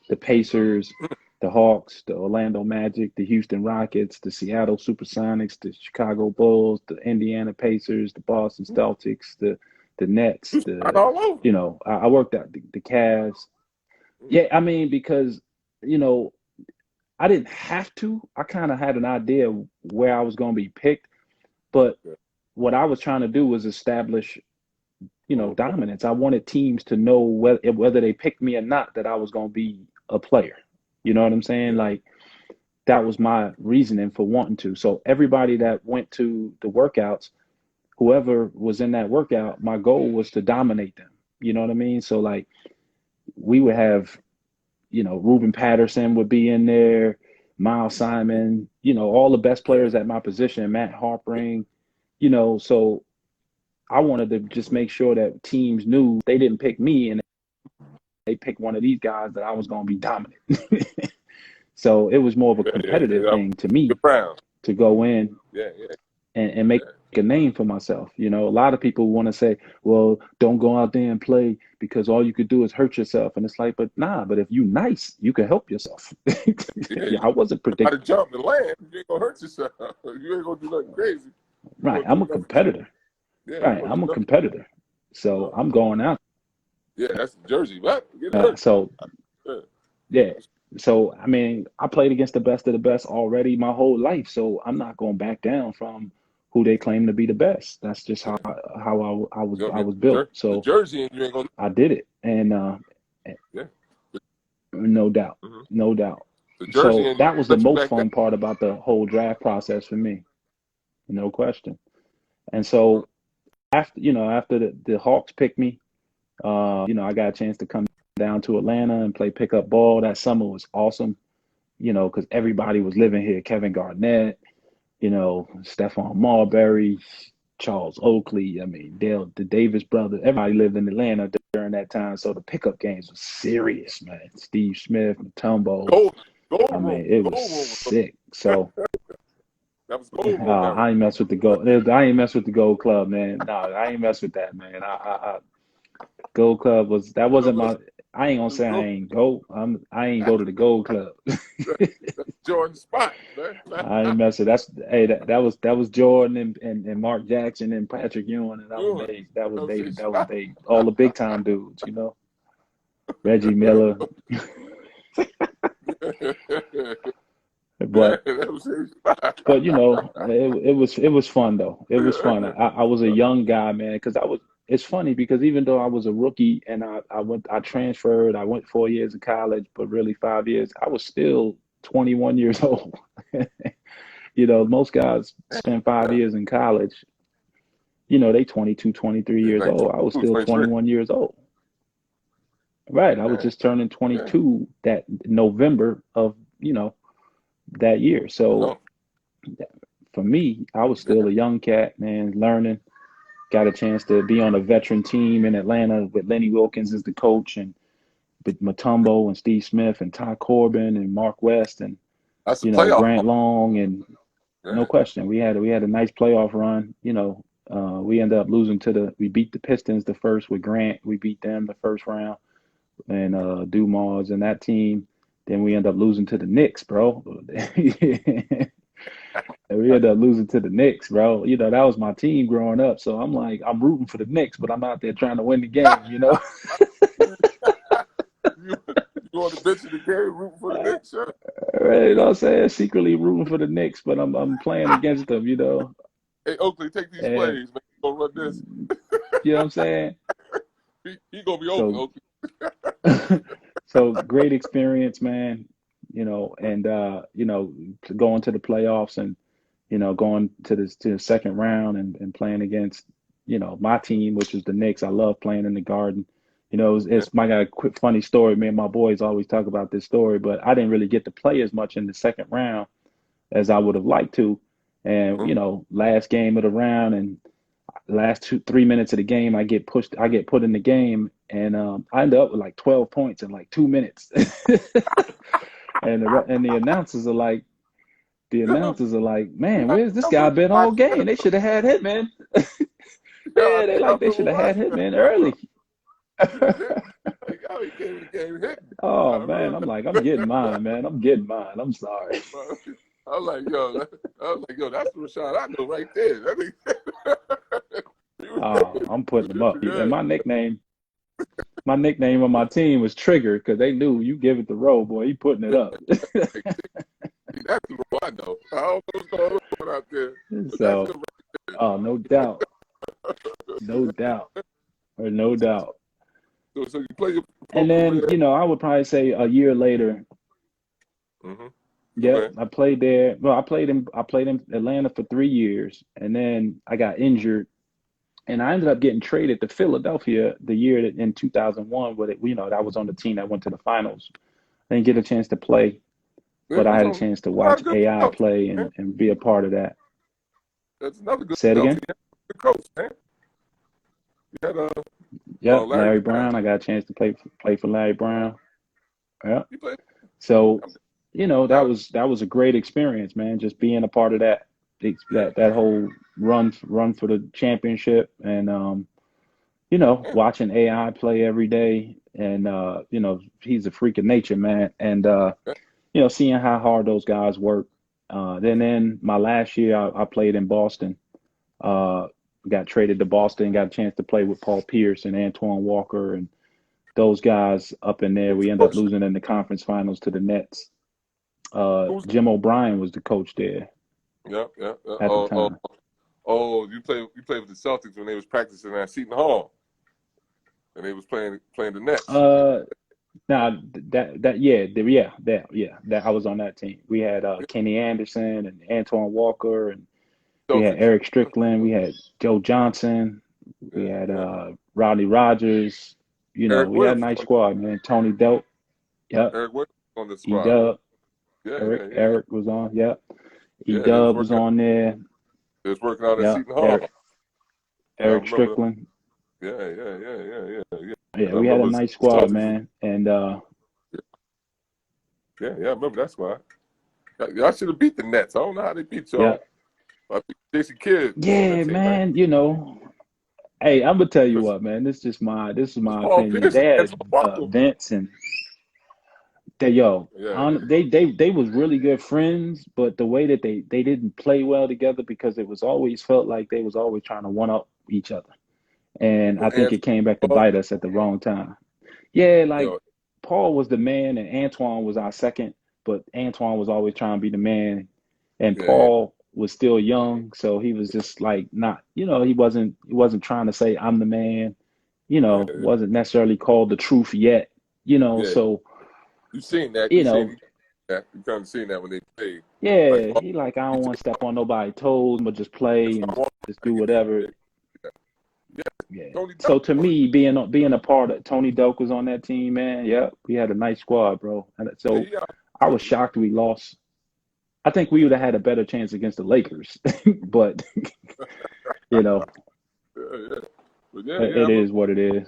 The Pacers, the Hawks, the Orlando Magic, the Houston Rockets, the Seattle Supersonics, the Chicago Bulls, the Indiana Pacers, the Boston Celtics, the Nets, All over. I worked out the Cavs. Yeah, I mean, because, you know, I didn't have to. I kind of had an idea where I was going to be picked, but what I was trying to do was establish, dominance. I wanted teams to know whether they picked me or not that I was going to be a player. You know what I'm saying? Yeah. Like that was my reasoning for wanting to. So everybody that went to the workouts, whoever was in that workout, my goal was to dominate them. You know what I mean? So like we would have, Ruben Patterson would be in there, Miles Simon, all the best players at my position, Matt Harpering, so I wanted to just make sure that teams knew they didn't pick me and they picked one of these guys that I was going to be dominant. So it was more of a competitive thing to me to go in and make a name for myself. A lot of people want to say, well, don't go out there and play because all you could do is hurt yourself. And it's like, but if you nice, you can help yourself. I wasn't predicting. How to jump and land, you ain't gonna hurt yourself. You ain't gonna do nothing crazy. Right. I'm a competitor. Yeah, right. I'm a competitor. So I'm going out. Yeah, that's the jersey. What? Yeah. So, I mean, I played against the best of the best already my whole life. So I'm not going back down from who they claim to be the best. That's just how I was built. So the jersey, and you ain't gonna. I did it, and no doubt, no doubt. So that was the most fun part about the whole draft process for me, no question. And so after the Hawks picked me, I got a chance to come down to Atlanta and play pickup ball. That summer was awesome, because everybody was living here. Kevin Garnett, Stephon Marbury, Charles Oakley. I mean, the Davis brothers. Everybody lived in Atlanta during that time. So the pickup games were serious, man. Steve Smith, Mutombo. I mean, it was sick. So that was gold. I ain't mess with the gold. I ain't mess with the Gold Club, man. No, I ain't mess with that, man. Gold Club wasn't my. I ain't gonna say I ain't go. I ain't go to the Gold Club. Jordan's spot, man. I ain't messing. That was Jordan and Mark Jackson and Patrick Ewing, and that was they all the big time dudes, Reggie Miller. But it was fun though. It was fun. I was a young guy, man, because it's funny because even though I was a rookie and I transferred, I went 4 years of college, but really 5 years, I was still 21 years old. Most guys spend 5 years in college, they 22, 23 years old. I was still 21 years old. Right. I was just turning 22 that November of, that year. So for me, I was still a young cat, man, learning. Got a chance to be on a veteran team in Atlanta with Lenny Wilkins as the coach, and with Mutombo and Steve Smith and Ty Corbin and Mark West and Grant Long, and no question, we had a nice playoff run. We ended up losing we beat the Pistons the first with Grant. We beat them the first round, and Dumas and that team. Then we ended up losing to the Knicks, bro. We ended up losing to the Knicks, bro. That was my team growing up. So I'm like, I'm rooting for the Knicks, but I'm out there trying to win the game, You on the bench of the game rooting for the Knicks, huh? Right, what I'm saying? Secretly rooting for the Knicks, but I'm playing against them, Hey, Oakley, take these plays, man. Go run this. You know what I'm saying? He gonna be open, Oakley. So great experience, man. And going to the playoffs and going to the second round and playing against my team, which was the Knicks. I love playing in the Garden. Yeah. It's my got a quick funny story. Me and my boys always talk about this story, but I didn't really get to play as much in the second round as I would have liked to. And, Mhm. last game of the round and last 3 minutes of the game, I get put in the game, and I end up with like 12 points in like 2 minutes. And the announcers are like, man, where's this guy been all game? They should have had Hitman. Yeah, Yeah, they should have had Hitman early. he was hitting. Like, oh, he came in the game hitting. I Oh man, remember I'm like, I'm getting mine, man. I'm getting mine. I'm sorry. I was like, yo, that's the Rashad I know right there. Oh, I'm putting them up. And Yeah. my nickname on my team was Trigger because they knew you give it the roll, boy. He putting it up. That's what I know. I don't know what's going on out there, but that's So, the oh, no doubt, no doubt, or no doubt. so you play your pro And then, career. I would probably say a year later, Mm-hmm. Go yep, ahead. I played there. Well, I played in Atlanta for 3 years, and then I got injured, and I ended up getting traded to Philadelphia the year in 2001, where that was on the team that went to the finals. I didn't get a chance to play, Yeah, but I it's had a on. chance to Not a watch good AI coach, play man. and be a part of that. That's another good Say it coach. again. Good coach, man. You had Yep, Larry Larry Brown. Brown. I got a chance to play for Larry Brown. Yep. He played. So, Larry. that was a great experience, man. Just being a part of Yeah. that whole run for the championship, and Yeah. watching AI play every day, and he's a freak of nature, man. And Yeah. seeing how hard those guys work. Then my last year, I played in Boston. Uh, got traded to Boston, got a chance to play with Paul Pierce and Antoine Walker and those guys up in there. Who's We the ended up coach? losing in the conference finals to the Nets. Who's the, Jim O'Brien was the coach there yeah, yeah, yeah. at the time. You played with the Celtics when they was practicing at Seton Hall, and they was playing the Nets. Uh, Now that I was on that team. We had Yeah. Kenny Anderson and Antoine Walker, and we had Celtics. Eric Strickland. We had Joe Johnson. We Yeah, had yeah. Rodney Rogers. Eric We had a Williams nice on squad, man. Tony Delp. Yep. Eric Williams on the E squad. Dub. Yeah, Eric. yeah, yeah, yeah. Eric was on. Yep. E Yeah, they was Dub was working. on there. They was working out at Yep. Seton Hall. I Eric remember. Strickland. Yeah. Yeah, And I we had a remember nice the squad, Celtics. man. And Yeah, I remember that squad. Y'all should have beat the Nets. I don't know how they beat yeah, y'all. I think Jason Kidd was on that yeah, team, right? man. Hey, I'm gonna tell you Because what, man. This is it's my Paul opinion. Pierce They and had Antoine Walker. Vince and Yeah, they was really good friends, but the way that they didn't play well together because it was always felt like they was always trying to one up each other, and I with think it came back to Antoine. bite us at the wrong time. Yeah, like Yo, Paul was the man and Antoine was our second, but Antoine was always trying to be the man, and yeah, Paul was still young, so he was just like not, he wasn't trying to say I'm the man, yeah, wasn't necessarily called the truth yet, yeah. so You seen that? you know, You kind of seen that when they played. Like, yeah, oh, he like I he don't took want to step on nobody's toes, but just play and Antoine Walker just to do get whatever. it. Yeah, Yeah. Tony So Delk to on it. me, being a part of Tony Delk was on that team, man. Yeah, we had a nice squad, bro. And Yeah, so he out I there. was shocked we lost. I think we would have had a better chance against the Lakers, but you know, Yeah. But yeah, I it remember. is what it is.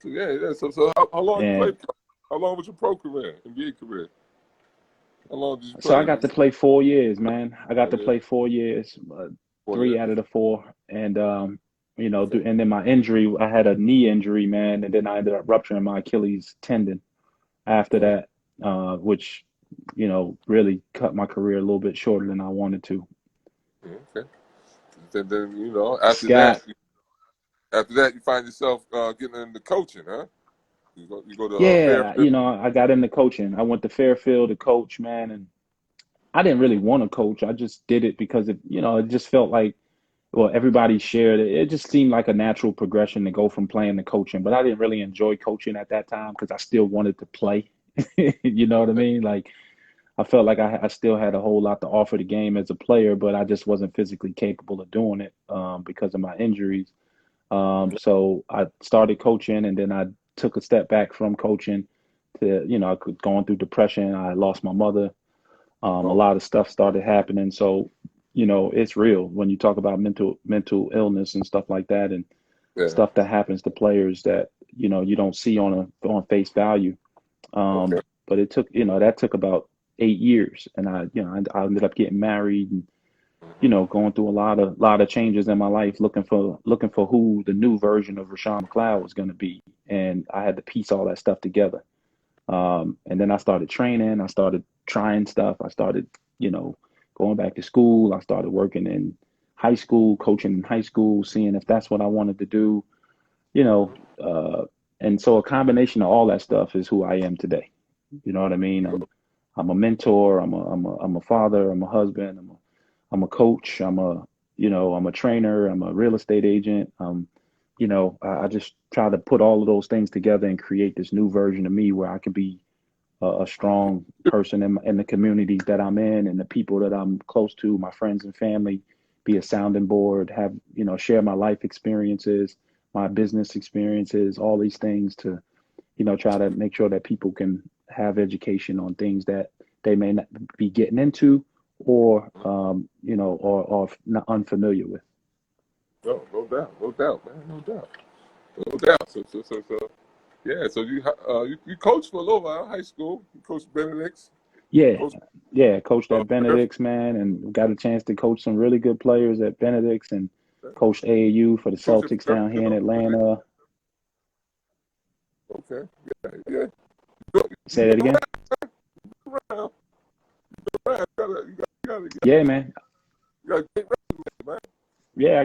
So yeah. So how long you And played? How long was your pro career, NBA career? How long did you so I play? got to play 4 years, man. I got to Yeah, play 4 years, 3 out years. of the four, and and then my injury, I had a knee injury, man, and then I ended up rupturing my Achilles tendon after Okay. that, which really cut my career a little bit shorter than I wanted to. Yeah, okay. Then Scott, after that you find yourself getting into coaching, huh? You go to yeah, Fairfield. I got into coaching. I went to Fairfield to coach, man, and I didn't really want to coach. I just did it because it just felt like, well, everybody shared it. It just seemed like a natural progression to go from playing to coaching. But I didn't really enjoy coaching at that time because I still wanted to play. You know what I Okay. mean? Like I felt like I still had a whole lot to offer the game as a player, but I just wasn't physically capable of doing it because of my injuries. So I started coaching, and then I took a step back from coaching to, I could going through depression. I lost my mother. A Oh, lot of stuff started happening. So, it's real when you talk about mental illness and stuff like that, and yeah. stuff that happens to players that, you don't see on face value. Okay. But it took, that took about 8 years, and I ended up getting married, and going through a lot of changes in my life, looking for who the new version of Rashawn McLeod was going to be, and I had to piece all that stuff together. And then I started training. I started trying stuff. I started, going back to school. I started working in high school, coaching in high school, seeing if that's what I wanted to do. You know, uh, and so a combination of all that stuff is who I am today. You know what I mean? I'm a mentor. I'm a father. I'm a husband. I'm a coach. I'm a trainer. I'm a real estate agent. I just try to put all of those things together and create this new version of me where I can be a strong person in the communities that I'm in and the people that I'm close to, my friends and family, be a sounding board, share my life experiences, my business experiences, all these things to, try to make sure that people can have education on things that they may not be getting into or, or not unfamiliar with. No, no doubt, no doubt, man, no doubt, no doubt. So, yeah. So you coached for a little while, high school. You coached Benedict's. Yeah, Coach. yeah, coached at Griff. Benedict's, man, and got a chance to coach some really good players at Benedict's, and coached AAU for the Coach at Celtics the down here in Church. Atlanta. Okay. Yeah. Yeah. Say that again? You around. Yeah, man. You got a great resume, man. Yeah,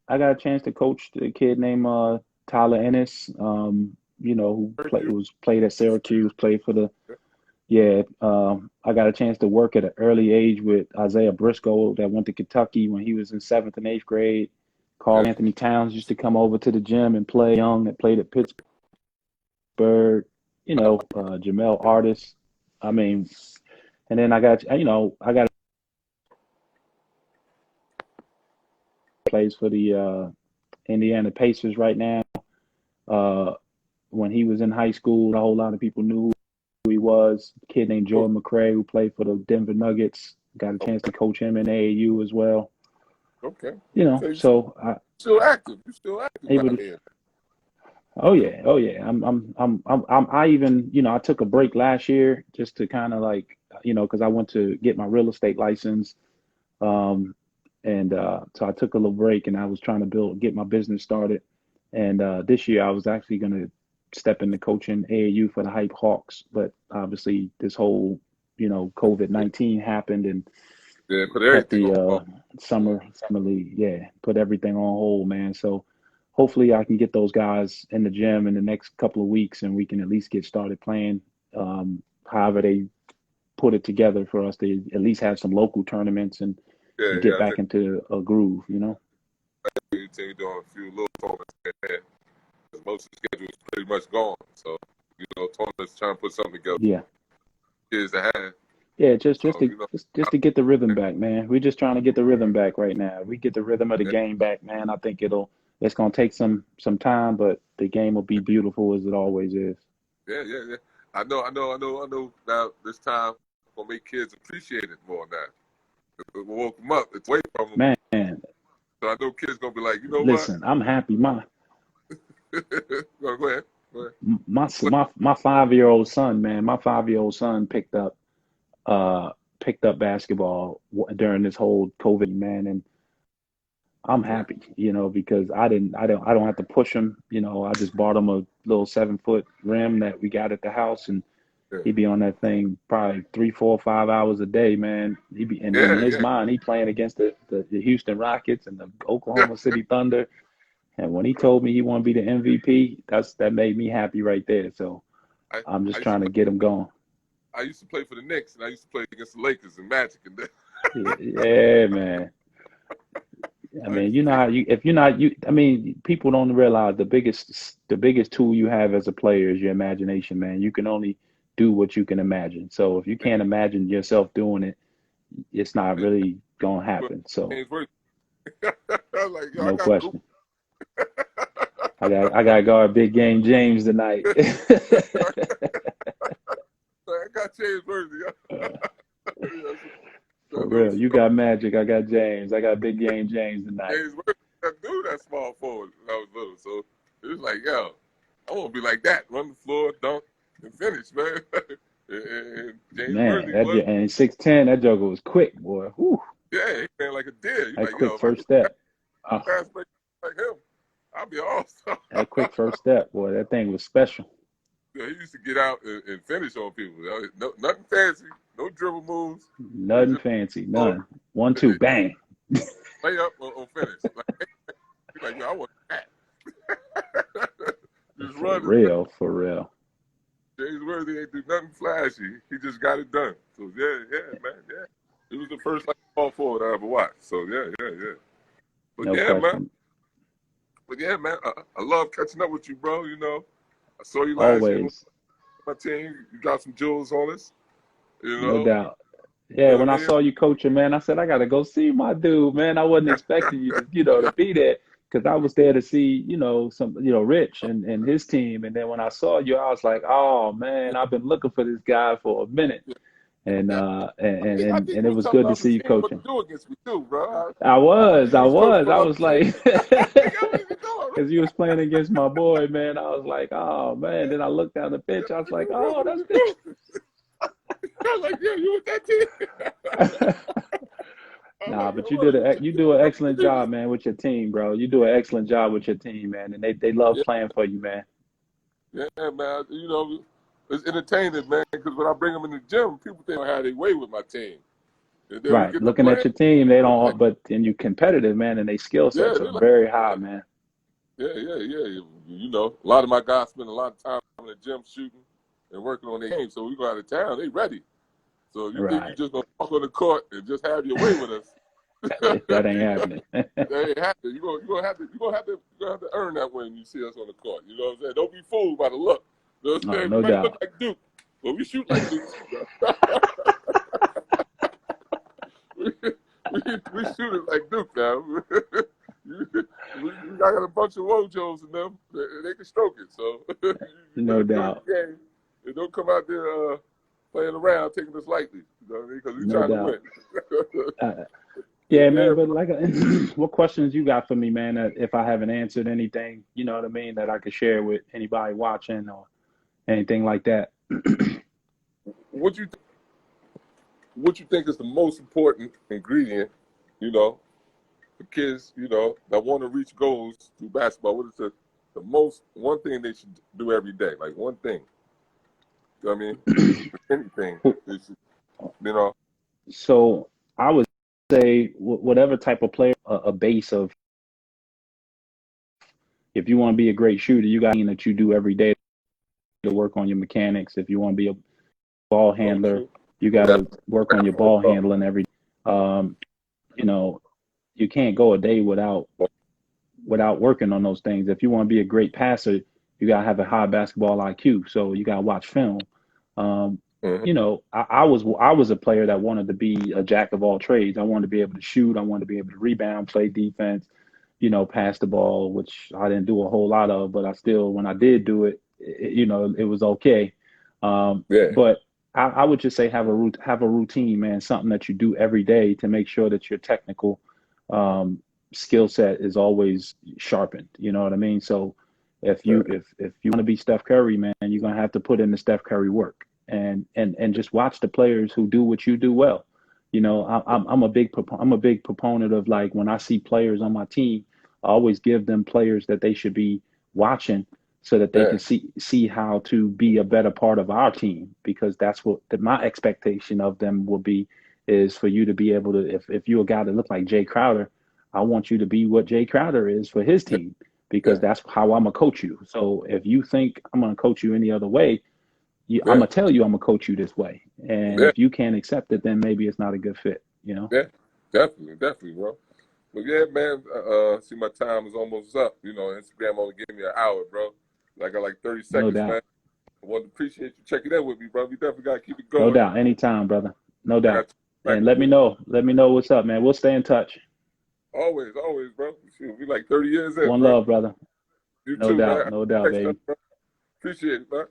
I got a chance to coach the kid named Tyler Ennis, who Thank you. played at Syracuse, played for the yeah. I got a chance to work at an early age with Isaiah Briscoe that went to Kentucky when he was in seventh and eighth grade. Carl Yeah. Anthony Towns used to come over to the gym and play young that played at Pittsburgh, Jamel Artis. I mean, and then I got plays for the Indiana Pacers right now. Uh, when he was in high school, a whole lot of people knew who he was. A kid named Oh, Jordan McRae, who played for the Denver Nuggets. Got a chance to coach him in AAU as well. okay. Okay. You So I still active. You still active able out to. here. Oh yeah, oh yeah. I even, I took a break last year just to kind of like, because I went to get my real estate license. Um, and so I took a little break, and I was trying to get my business started. And this year I was actually going to step into coaching AAU for the Hype Hawks, but obviously this whole, COVID-19 happened and Yeah. Put kept everything the on hold. summer league, yeah, put everything on hold, man. So hopefully I can get those guys in the gym in the next couple of weeks, and we can at least get started playing. However they put it together for us to at least have some local tournaments and Yeah. get Yeah. I back into a groove. think you team doing a few little tournaments there. Most of the schedule is pretty much gone. So, tournaments trying to put something together Yeah. for kids to have. Yeah, just So, to just to get the rhythm back, man. We're just trying to get the rhythm back right now. If we get the rhythm of the yeah, game back, man, I think it's gonna take some time, but the game will be beautiful as it always is. yeah. I know. Now this time gonna make kids appreciate it more now. It will woke them up. It's away from them. Man, So I know kids gonna be like, you know what? listen, I'm happy. Go ahead. Go ahead. My 5-year-old son, man, my 5-year-old son uh picked up basketball during this whole COVID, man, and I'm Yeah, happy, because I don't have to push him. I just bought him a little 7-foot rim that we got at the house, and yeah, he'd be on that thing probably 3, 4, 5 hours a day, man. And in yeah, his yeah. mind, he playing against the Houston Rockets and the Oklahoma City Thunder. And when he told me he wanted to be the MVP, that made me happy right there. So I, I'm I just used to trying to play. get him going. I used to play for the Knicks, and I used to play against the Lakers and Magic, and Yeah, yeah, man. I I mean, used to be. how if you're not I mean, people don't realize the biggest tool you have as a player is your imagination, man. You can only do what you can imagine. So if you can't imagine yourself doing it, it's not really gonna happen. So Games worth. I was like, yo, I no got Google. question. I got to guard Big Game James tonight. I got James Worthy. For real. You got Magic. I got James. I got Big Game James tonight. James Worthy, that dude, that small forward when I was little. So it was like, yo, I want to be like that. Run the floor, dunk, and finish, man. and James Worthy was. And 6'10", that joker was quick, boy. Whew. Yeah, he ran like a deer. That like, quick first step. Fast break like him, I'll be all-star. That quick first step, boy. That thing was special. Yeah, he used to get out and finish on people. No, nothing fancy, no dribble moves. Nothing fancy, none. 1, 2, bang. Lay up or finish. Like, yo, I want that. Just run. For real. James Worthy ain't do nothing flashy. He just got it done. So yeah, man, yeah. It was the first small forward I ever watched. So yeah. But No yeah, question. man. I love catching up with you, bro. You know, I saw you last year with my team. You got some jewels on us. You know? No doubt. Yeah, when I saw you coaching, man, I said, I got to go see my dude, man. I wasn't expecting you to, to be there because I was there to see, Rich and his team. And then when I saw you, I was like, oh, man, I've been looking for this guy for a minute. And it was good to see you coaching. Do against me too, bro. I was like, because you was playing against my boy, man. I was like, oh, man. Then I looked down the pitch. I was like, oh, that's good. I was like, yeah, you with that team? Nah, but you do an excellent job, man, with your team, bro. You do an excellent job with your team, man, and they love playing for you, man. Yeah, man. You know, it's entertaining, man, because when I bring them in the gym, people think I had their way with my team. Right. Looking at your team, they don't, but then you competitive, man, and they skill sets are very high, man. Yeah. You know, a lot of my guys spend a lot of time in the gym shooting and working on their game. So we go out of town, they ready. So you think you just gonna walk on the court and just have your way with us? That ain't happening. That ain't happening. You gonna have to earn that when you see us on the court. You know what I'm saying? Don't be fooled by the look. You know what I'm saying? No doubt. Look like Duke, but we shoot like Duke. we shoot it like Duke now. I got a bunch of Wojos in them. They can stroke it. So no doubt. They don't come out there playing around, taking us lightly. You know what I mean? Because we're trying to win. Yeah, man. But what questions you got for me, man? If I haven't answered anything, you know what I mean, that I could share with anybody watching or anything like that. What you think is the most important ingredient, you know, for kids, you know, that want to reach goals through basketball? What is one thing they should do every day? Like one thing. I mean, anything, you know. So I would say whatever type of player, a base of, if you want to be a great shooter, you got that you do every day to work on your mechanics. If you want to be a ball handler, you got to work on your ball handling every day. You know, you can't go a day without working on those things. If you want to be a great passer, you got to have a high basketball IQ. So you got to watch film. You know, I was a player that wanted to be a jack of all trades. I wanted to be able to shoot. I wanted to be able to rebound, play defense, you know, pass the ball, which I didn't do a whole lot of, but I still, when I did do it, you know, it was okay. But I would just say have a routine, man, something that you do every day to make sure that your technical skill set is always sharpened. You know what I mean? So if you want to be Steph Curry, man, you're gonna have to put in the Steph Curry work and just watch the players who do what you do well. You know, I'm a big proponent of, like, when I see players on my team, I always give them players that they should be watching so that they can see how to be a better part of our team, because that's what my expectation of them will be, is for you to be able to, if you're a guy that look like Jay Crowder, I want you to be what Jay Crowder is for his team, because that's how I'm going to coach you. So if you think I'm going to coach you any other way, I'm going to tell you I'm going to coach you this way. And if you can't accept it, then maybe it's not a good fit, you know? Yeah, definitely, bro. But yeah, man, see, my time is almost up. You know, Instagram only gave me an hour, bro. I got like 30 seconds, man. I want to appreciate you checking in with me, bro. We definitely got to keep it going. No doubt. Anytime, brother. No doubt. And let me know what's up, man. We'll stay in touch. Always, bro. Shoot, we like 30 years in. One bro. love, brother. You No too, doubt, man. no doubt, Thanks, baby. man. Appreciate it, man.